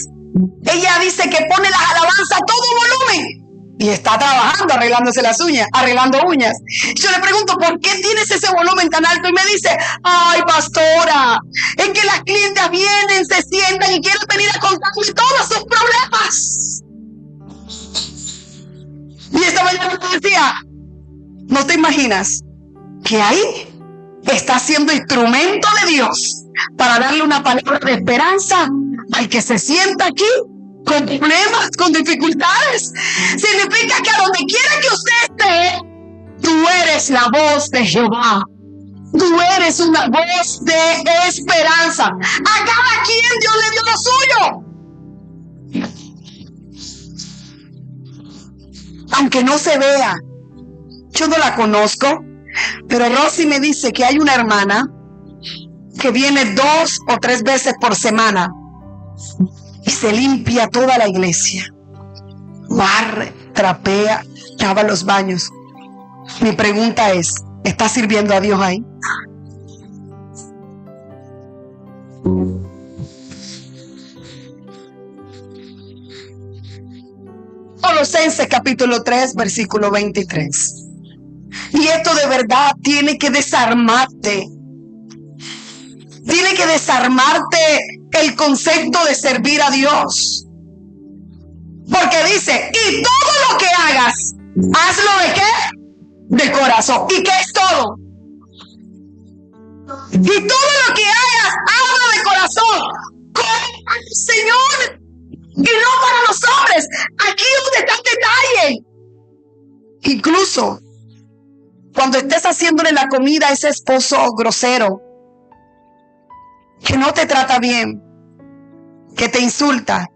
ella dice que pone las alabanzas a todo volumen. Y está trabajando, arreglándose las uñas, arreglando uñas. Yo le pregunto, ¿por qué tienes ese volumen tan alto? Y me dice, ay, pastora, es que las clientas vienen, se sientan y quieren venir a contarme todos sus problemas. Y esta mañana me decía, ¿no te imaginas que ahí está siendo instrumento de Dios para darle una palabra de esperanza al que se sienta aquí con problemas, con dificultades? Significa que a donde quiera que usted esté, tú eres la voz de Jehová. Tú eres una voz de esperanza. A cada quien Dios le dio lo suyo. Aunque no se vea, yo no la conozco, pero Rosy me dice que hay una hermana que viene 2 o 3 veces por semana y se limpia toda la iglesia, barre, trapea, lava los baños. Mi pregunta es, ¿está sirviendo a Dios ahí? Colosenses capítulo 3, versículo 23. Y esto de verdad tiene que desarmarte. Tiene que desarmarte el concepto de servir a Dios. Porque dice, y todo lo que hagas, hazlo ¿de qué? De corazón. ¿Y qué es todo? Y todo lo que hagas, hazlo de corazón. Con el Señor. Y no para los hombres. Aquí es donde está el detalle. Incluso cuando estés haciéndole la comida a ese esposo grosero, que no te trata bien, que te insulta,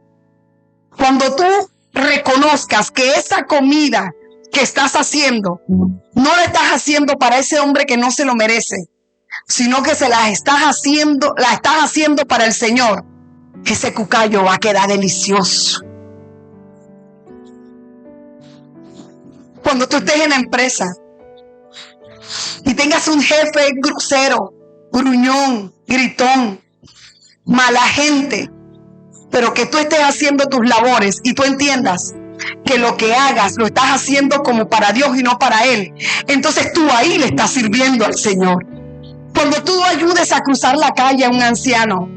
cuando tú reconozcas que esa comida que estás haciendo, no la estás haciendo para ese hombre que no se lo merece, sino que se la estás haciendo para el Señor, ese cucayo va a quedar delicioso. Cuando tú estés en la empresa y tengas un jefe grosero, gruñón, gritón, mala gente, pero que tú estés haciendo tus labores y tú entiendas que lo que hagas lo estás haciendo como para Dios y no para Él, entonces tú ahí le estás sirviendo al Señor. Cuando tú ayudes a cruzar la calle a un anciano,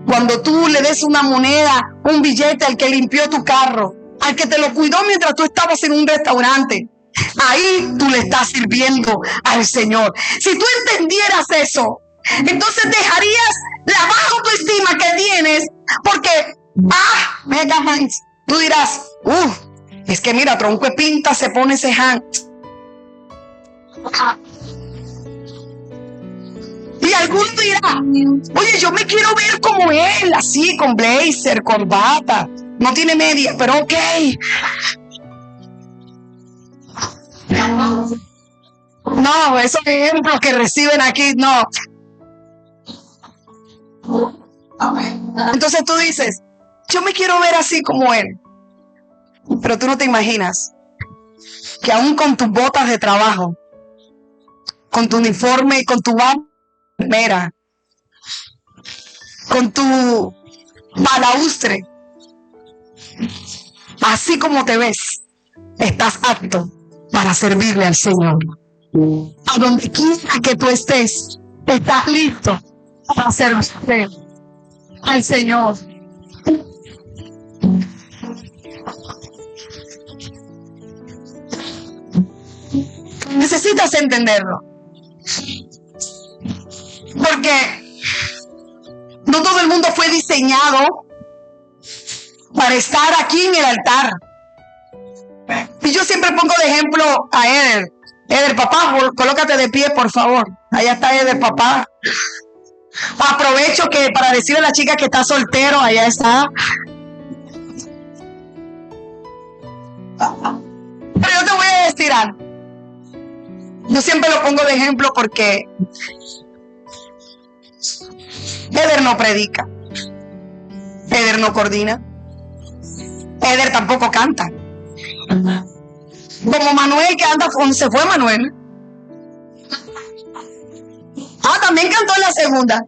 cuando tú le des una moneda, un billete al que limpió tu carro, al que te lo cuidó mientras tú estabas en un restaurante, ahí tú le estás sirviendo al Señor. Si tú entendieras eso, entonces dejarías la baja autoestima que tienes, porque tú dirás, es que mira, tronco de pinta se pone ese hand. Y alguno dirá, oye, yo me quiero ver como él, así, con blazer, corbata, no tiene media, pero ok. No, esos ejemplos que reciben aquí, no. Entonces tú dices, yo me quiero ver así como él. Pero tú no te imaginas que aún con tus botas de trabajo, con tu uniforme, con tu bandera, con tu balaustre, así como te ves, estás apto para servirle al Señor. A donde quiera que tú estés, estás listo para servirle al Señor. Necesitas entenderlo, porque no todo el mundo fue diseñado para estar aquí en el altar. Y yo siempre pongo de ejemplo a Eder. Eder, papá, colócate de pie, por favor. Allá está Eder, papá. Aprovecho que para decirle a la chica que está soltero, allá está. Pero yo te voy a decir algo. Yo siempre lo pongo de ejemplo porque Eder no predica. Eder no coordina. Eder tampoco canta. Como Manuel que anda, se fue Manuel. También cantó en la segunda.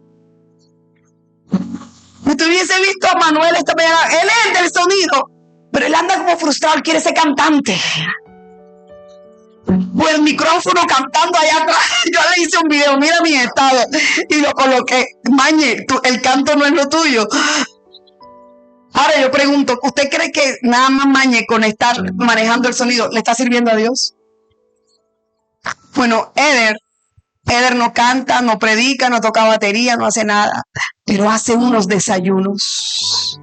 Usted hubiese visto a Manuel esta mañana. Él es el del sonido, pero él anda como frustrado, él quiere ser cantante. Pues el micrófono cantando allá atrás. Yo le hice un video, mira mi estado, y lo coloqué. Mañe, el canto no es lo tuyo. Ahora yo pregunto, ¿usted cree que nada más Mañe con estar manejando el sonido le está sirviendo a Dios? Bueno, Eder no canta, no predica, no toca batería, no hace nada, pero hace unos desayunos,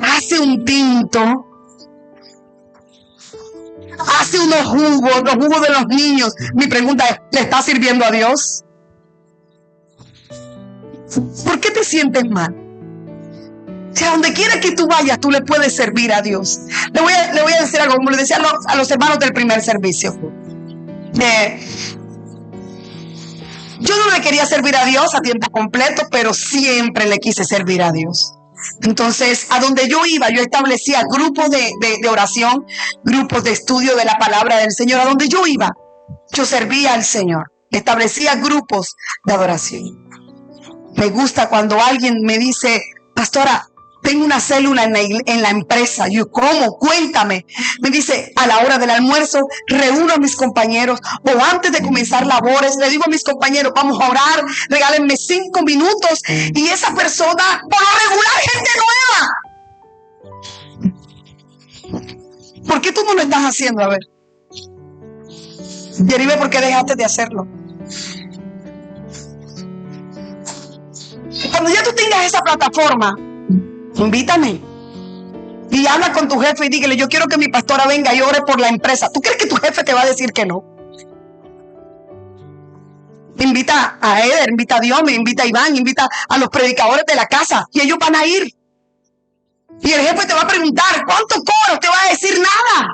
hace un tinto, hace unos jugos, los jugos de los niños. Mi pregunta es, ¿le está sirviendo a Dios? ¿Por qué te sientes mal? O sea, donde quiera que tú vayas, tú le puedes servir a Dios. Le voy a decir algo, como le decía a los hermanos del primer servicio. Yo no le quería servir a Dios a tiempo completo, pero siempre le quise servir a Dios. Entonces, a donde yo iba, yo establecía grupos de oración, grupos de estudio de la palabra del Señor. A donde yo iba, yo servía al Señor. Establecía grupos de adoración. Me gusta cuando alguien me dice, pastora, tengo una célula en la empresa. Yo, ¿cómo? Cuéntame. Me dice, a la hora del almuerzo, reúno a mis compañeros, o antes de comenzar labores, le digo a mis compañeros, vamos a orar, regálenme 5 minutos, y esa persona va a regular gente nueva. ¿Por qué tú no lo estás haciendo? A ver. Derive, ¿por qué dejaste de hacerlo? Cuando ya tú tengas esa plataforma, invítame y habla con tu jefe y dígale, yo quiero que mi pastora venga y ore por la empresa. ¿Tú crees que tu jefe te va a decir que no? Invita a Eder, invita a Dios, invita a Iván, invita a los predicadores de la casa y ellos van a ir. Y el jefe te va a preguntar, ¿cuánto cobro? Te va a decir nada.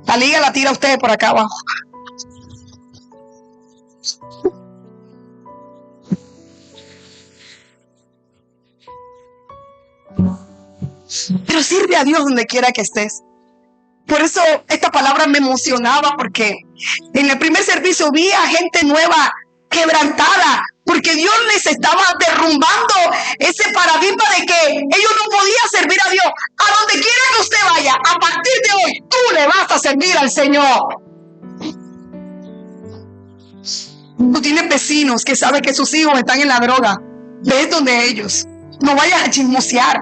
La liga la tira a ustedes por acá abajo. Pero sirve a Dios donde quiera que estés. Por eso esta palabra me emocionaba, porque en el primer servicio vi a gente nueva quebrantada, porque Dios les estaba derrumbando ese paradigma de que ellos no podían servir a Dios. A donde quiera que usted vaya, a partir de hoy, tú le vas a servir al Señor. Tú tienes vecinos que saben que sus hijos están en la droga. Ve donde ellos. No vayas a chismosear.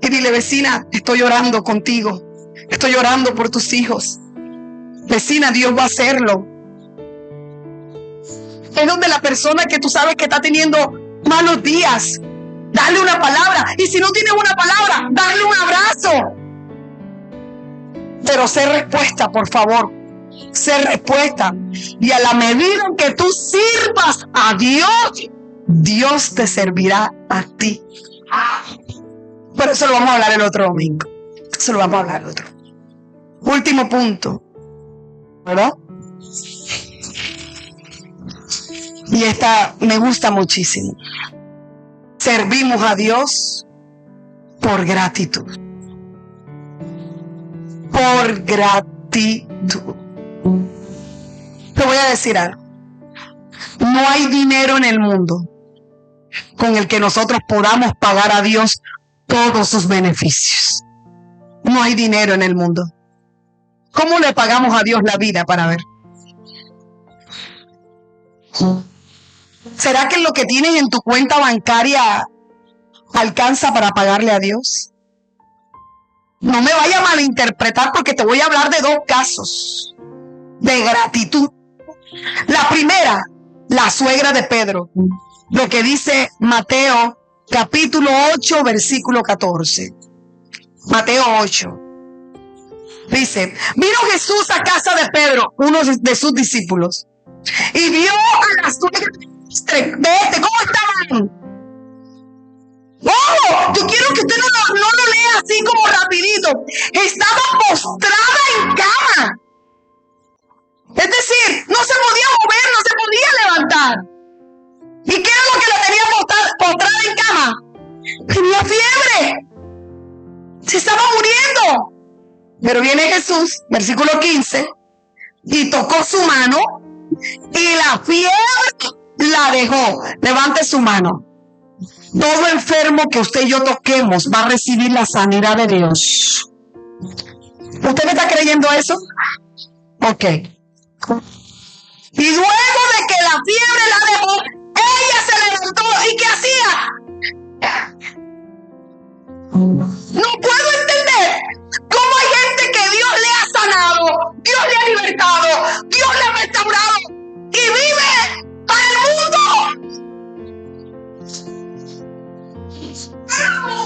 Y dile, vecina, estoy orando contigo. Estoy orando por tus hijos. Vecina, Dios va a hacerlo. Es donde la persona que tú sabes que está teniendo malos días, dale una palabra. Y si no tienes una palabra, dale un abrazo. Pero sé respuesta, por favor. Sé respuesta. Y a la medida en que tú sirvas a Dios, Dios te servirá a ti. Pero eso lo vamos a hablar el otro domingo. Eso lo vamos a hablar el otro. Último punto, ¿verdad? Y esta me gusta muchísimo. Servimos a Dios por gratitud. Por gratitud. Te voy a decir algo. No hay dinero en el mundo con el que nosotros podamos pagar a Dios todos sus beneficios. No hay dinero en el mundo. ¿Cómo le pagamos a Dios la vida para ver? ¿Será que lo que tienes en tu cuenta bancaria alcanza para pagarle a Dios? No me vaya a malinterpretar, porque te voy a hablar de 2 casos de gratitud. La primera, la suegra de Pedro. Lo que dice Mateo capítulo 8, versículo 14. Mateo 8. Dice, vino Jesús a casa de Pedro, uno de sus discípulos, y vio a la suegra. Vete, ¿cómo estaban? ¡Oh! Yo quiero que usted no lo lea así como rapidito. Estaba postrada en cama. Es decir, no se podía mover, no se podía levantar. ¿Y qué era lo que la tenía postrada en cama? Tenía fiebre. Se estaba muriendo. Pero viene Jesús, versículo 15, y tocó su mano y la fiebre la dejó. Levante su mano. Todo enfermo que usted y yo toquemos va a recibir la sanidad de Dios. ¿Usted me está creyendo eso? Ok. Y luego de que la fiebre la dejó, ella se levantó. ¿Y qué hacía? No puedo entender cómo hay gente que Dios le ha sanado, Dios le ha libertado, Dios le ha restaurado y vive para el mundo.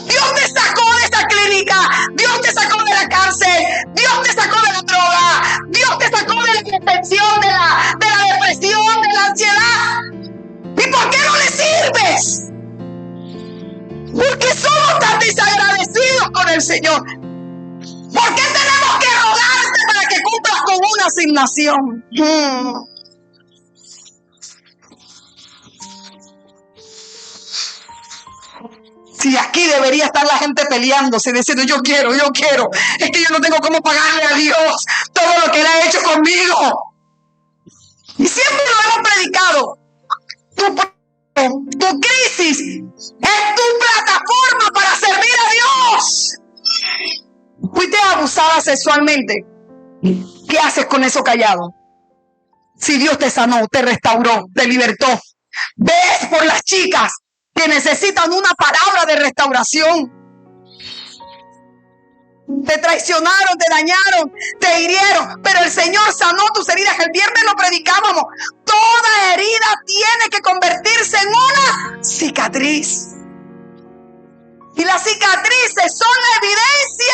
Dios te sacó de esa clínica, Dios te sacó de la cárcel, Dios te sacó de la droga, Dios te sacó de la depresión, de la depresión, de la ansiedad. ¿Y por qué no le sirves? Porque somos tan desagradecidos con el Señor. ¿Por qué tenemos que rogarte para que cumplas con una asignación? Si aquí debería estar la gente peleándose, diciendo yo quiero, es que yo no tengo cómo pagarle a Dios todo lo que Él ha hecho conmigo. Y siempre lo hemos predicado. Tu crisis es tu plataforma para servir a Dios. Fuiste abusada sexualmente. ¿Qué haces con eso callado? Si Dios te sanó, te restauró, te libertó. Ves por las chicas que necesitan una palabra de restauración. Te traicionaron, te dañaron, te hirieron, pero el Señor sanó tus heridas. El viernes lo predicábamos. Toda herida tiene que convertirse en una cicatriz. Y las cicatrices son la evidencia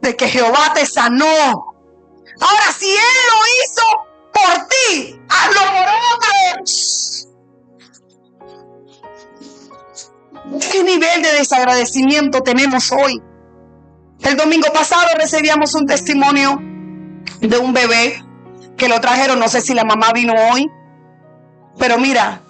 de que Jehová te sanó. Ahora, si Él lo hizo por ti, hazlo por otros. ¿Qué nivel de desagradecimiento tenemos hoy? El domingo pasado recibíamos un testimonio de un bebé que lo trajeron, no sé si la mamá vino hoy, pero mira,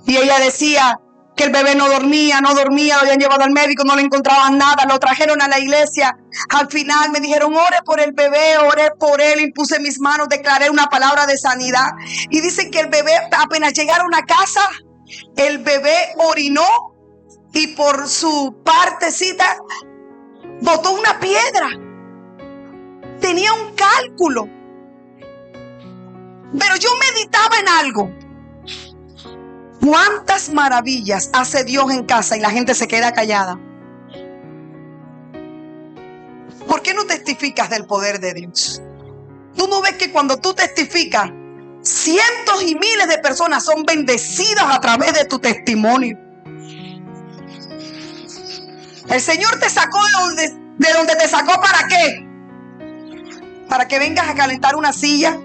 y ella decía que el bebé no dormía, lo habían llevado al médico, no le encontraban nada, lo trajeron a la iglesia. Al final me dijeron, ore por el bebé, oré por él, impuse mis manos, declaré una palabra de sanidad. Y dicen que el bebé, apenas llegaron a casa, el bebé orinó y por su partecita botó una piedra. Tenía un cálculo. Pero yo meditaba en algo. ¿Cuántas maravillas hace Dios en casa y la gente se queda callada? ¿Por qué no testificas del poder de Dios? ¿Tú no ves que cuando tú testificas, cientos y miles de personas son bendecidas a través de tu testimonio? El Señor te sacó de donde te sacó, ¿para qué? ¿Para que vengas a calentar una silla?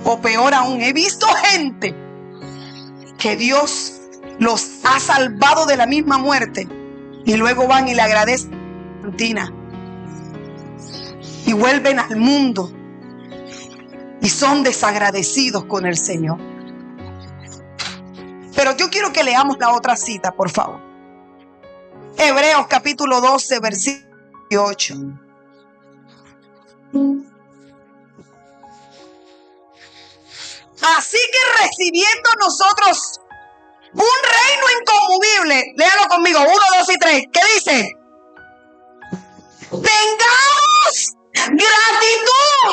O peor aún, he visto gente que Dios los ha salvado de la misma muerte y luego van y le agradecen a Argentina y vuelven al mundo y son desagradecidos con el Señor. Pero yo quiero que leamos la otra cita, por favor. Hebreos capítulo 12, versículo 8. Así que recibiendo nosotros un reino inconmovible, léalo conmigo, 1, 2 y 3. ¿Qué dice? Tengamos gratitud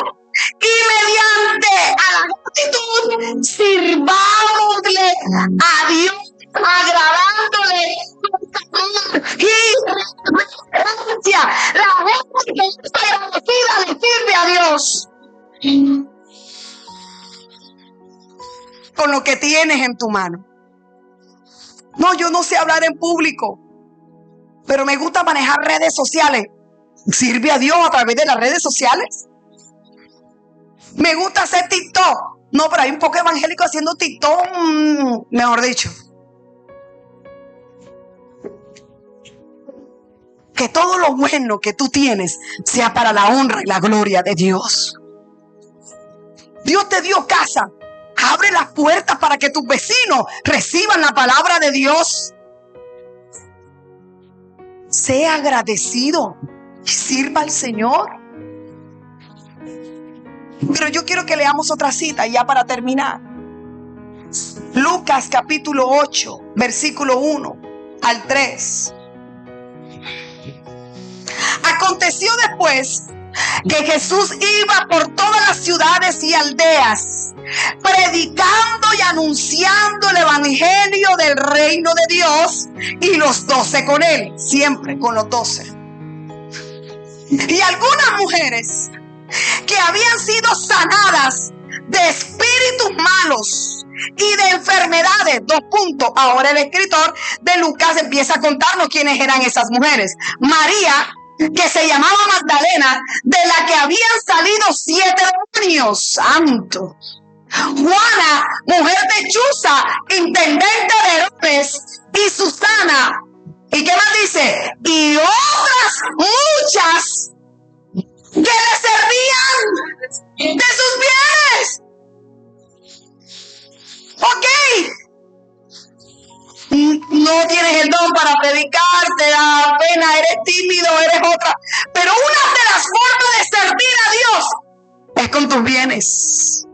y mediante a la gratitud sirvámosle a Dios, agradándole y gracia. La gente que está agradecida le sirve a Dios con lo que tienes en tu mano. No, yo no sé hablar en público, pero me gusta manejar redes sociales. ¿Sirve a Dios a través de las redes sociales? Me gusta hacer TikTok. No, pero hay un poco evangélico haciendo TikTok, mejor dicho. Que todo lo bueno que tú tienes sea para la honra y la gloria de Dios. Dios te dio casa. Abre las puertas para que tus vecinos reciban la palabra de Dios. Sea agradecido y sirva al Señor. Pero yo quiero que leamos otra cita ya para terminar. Lucas capítulo 8, versículo 1 al 3. Aconteció después que Jesús iba por todas las ciudades y aldeas, predicando y anunciando el evangelio del reino de Dios, y los 12 con él, siempre con los 12. Y algunas mujeres que habían sido sanadas de espíritus malos y de enfermedades. Ahora el escritor de Lucas empieza a contarnos quiénes eran esas mujeres. María, que se llamaba Magdalena, de la que habían salido 7 demonios. Santo. Juana, mujer de Chuza, intendente de Herodes, y Susana. ¿Y qué más dice? Y otras muchas que le servían de sus bienes. Ok. No tienes el don para predicar, te da pena, eres tímido, eres otra. Pero una de las formas de servir a Dios es con tus bienes.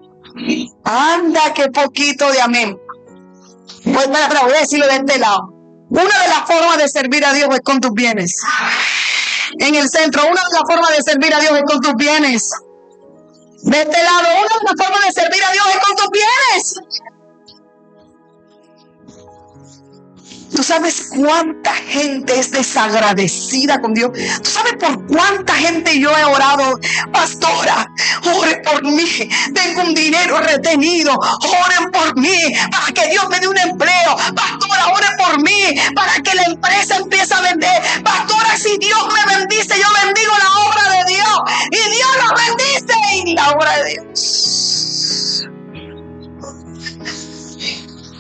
Anda, qué poquito de amén. Pues voy a decirlo de este lado. Una de las formas de servir a Dios es con tus bienes. En el centro, una de las formas de servir a Dios es con tus bienes. De este lado, una de las formas de servir a Dios es con tus bienes. ¿Tú sabes cuánta gente es desagradecida con Dios? ¿Tú sabes por cuánta gente yo he orado? Pastora, ore por mí. Tengo un dinero retenido. Oren por mí para que Dios me dé un empleo. Pastora, ore por mí para que la empresa empiece a vender. Pastora, si Dios me bendice, yo bendigo la obra de Dios. Y Dios nos bendice y la obra de Dios.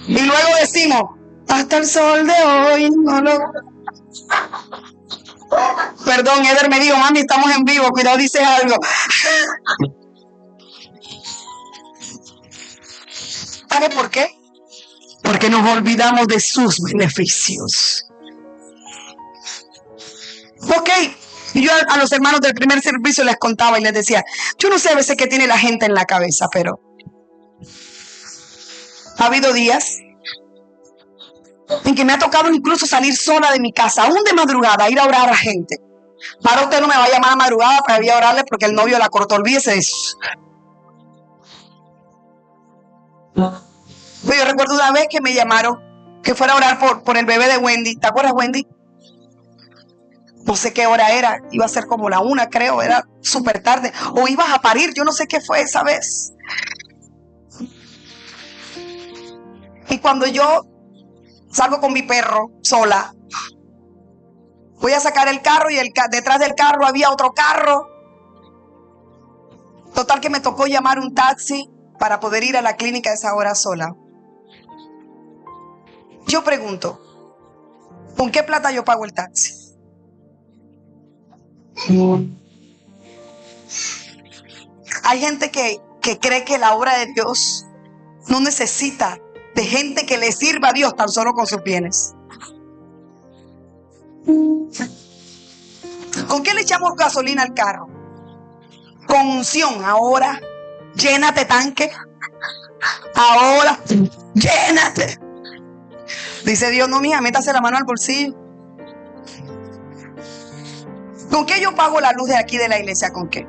Y luego decimos, hasta el sol de hoy no lo... Perdón, Eder me dijo, mami, estamos en vivo, cuidado, dices algo. ¿Sabe por qué? Porque nos olvidamos de sus beneficios. Ok, yo a los hermanos del primer servicio les contaba y les decía, yo no sé a veces qué tiene la gente en la cabeza, pero ha habido días en que me ha tocado incluso salir sola de mi casa, aún de madrugada, ir a orar a la gente. Ahora usted no me va a llamar a madrugada para ir a orarle porque el novio la cortó, olvídese de eso. Yo recuerdo una vez que me llamaron que fuera a orar por el bebé de Wendy. ¿Te acuerdas, Wendy? No sé qué hora era, iba a ser como la 1, creo, era súper tarde. O ibas a parir, yo no sé qué fue esa vez. Y cuando yo salgo con mi perro sola, voy a sacar el carro y detrás del carro había otro carro. Total que me tocó llamar un taxi para poder ir a la clínica a esa hora sola. Yo pregunto, ¿con qué plata yo pago el taxi? Hay gente que cree que la obra de Dios no necesita de gente que le sirva a Dios tan solo con sus bienes. ¿Con qué le echamos gasolina al carro? Con unción. Ahora, llénate tanque. Ahora, llénate. Dice Dios, no, mija, métase la mano al bolsillo. ¿Con qué yo pago la luz de aquí de la iglesia? ¿Con qué?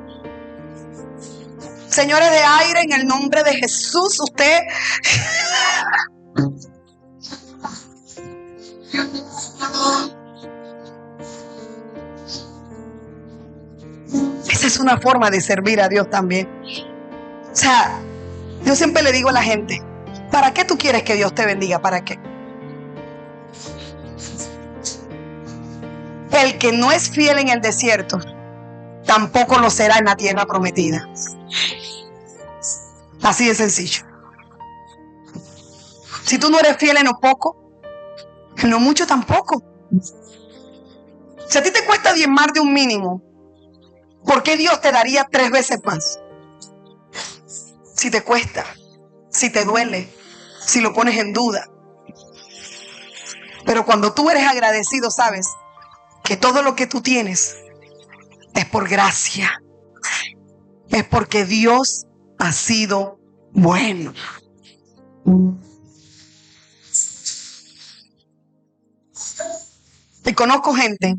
Señores de aire, en el nombre de Jesús, usted... Esa es una forma de servir a Dios también. O sea, yo siempre le digo a la gente, ¿para qué tú quieres que Dios te bendiga? ¿Para qué? El que no es fiel en el desierto, tampoco lo será en la tierra prometida. Así de sencillo. Si tú no eres fiel en lo poco, en lo mucho tampoco. Si a ti te cuesta diezmar de un mínimo, ¿por qué Dios te daría 3 veces más? Si te cuesta, si te duele, si lo pones en duda. Pero cuando tú eres agradecido, sabes que todo lo que tú tienes es por gracia. Es porque Dios ha sido bueno. Y conozco gente.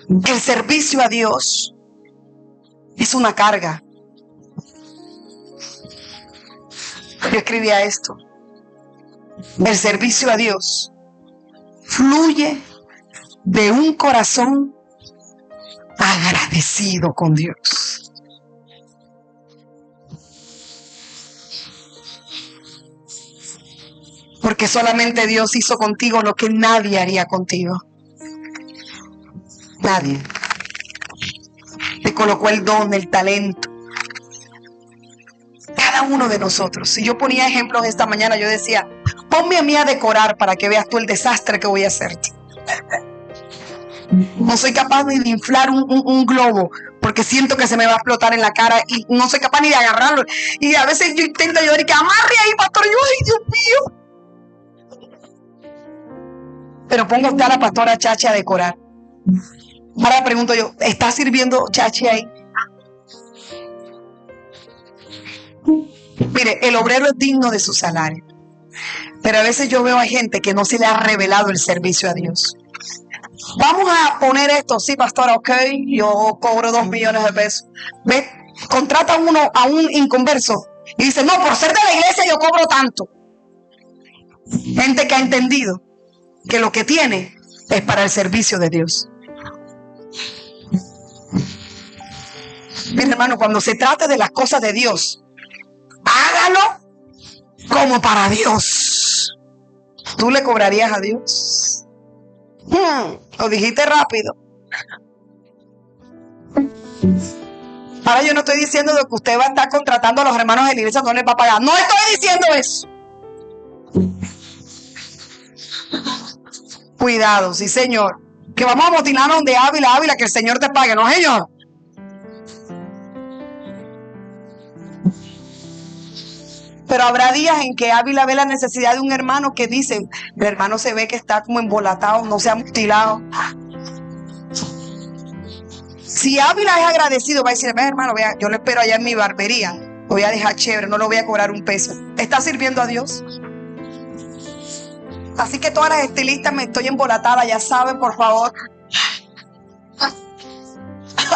El servicio a Dios es una carga. Yo escribía esto. El servicio a Dios fluye de un corazón agradecido con Dios. Porque solamente Dios hizo contigo lo que nadie haría contigo. Nadie. Te colocó el don, el talento. Cada uno de nosotros. Si yo ponía ejemplos esta mañana, yo decía, ponme a mí a decorar para que veas tú el desastre que voy a hacerte. No soy capaz ni de inflar un globo porque siento que se me va a explotar en la cara y no soy capaz ni de agarrarlo. Y a veces yo intento llorar y que amarre ahí, pastor. Y yo, ay, Dios mío. Pero pongo usted a la pastora Chachi a decorar. Ahora pregunto yo, ¿está sirviendo Chachi ahí? Mire, el obrero es digno de su salario. Pero a veces yo veo a gente que no se le ha revelado el servicio a Dios. Vamos a poner esto, sí, pastora, ok, yo cobro 2 millones de pesos. ¿Ve? Contrata a un inconverso y dice, no, por ser de la iglesia yo cobro tanto. Gente que ha entendido que lo que tiene es para el servicio de Dios. Mira, hermano, cuando se trate de las cosas de Dios, hágalo como para Dios. ¿Tú le cobrarías a Dios? Lo dijiste rápido. Ahora yo no estoy diciendo de que usted va a estar contratando a los hermanos de la iglesia, no les va a pagar. No estoy diciendo eso. Cuidado, sí señor. Que vamos a motinarnos de Ávila, que el Señor te pague, ¿no, señor? Pero habrá días en que Ávila ve la necesidad de un hermano que dice, el hermano se ve que está como embolatado, no se ha mutilado. Si Ávila es agradecido, va a decir, ve hermano, vea, yo lo espero allá en mi barbería, lo voy a dejar chévere, no le voy a cobrar un peso. ¿Está sirviendo a Dios? Así que todas las estilistas, me estoy embolatada, ya saben, por favor.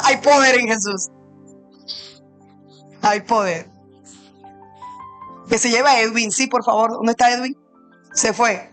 Hay poder en Jesús. Hay poder. Que se lleve a Edwin, sí, por favor. ¿Dónde está Edwin? Se fue.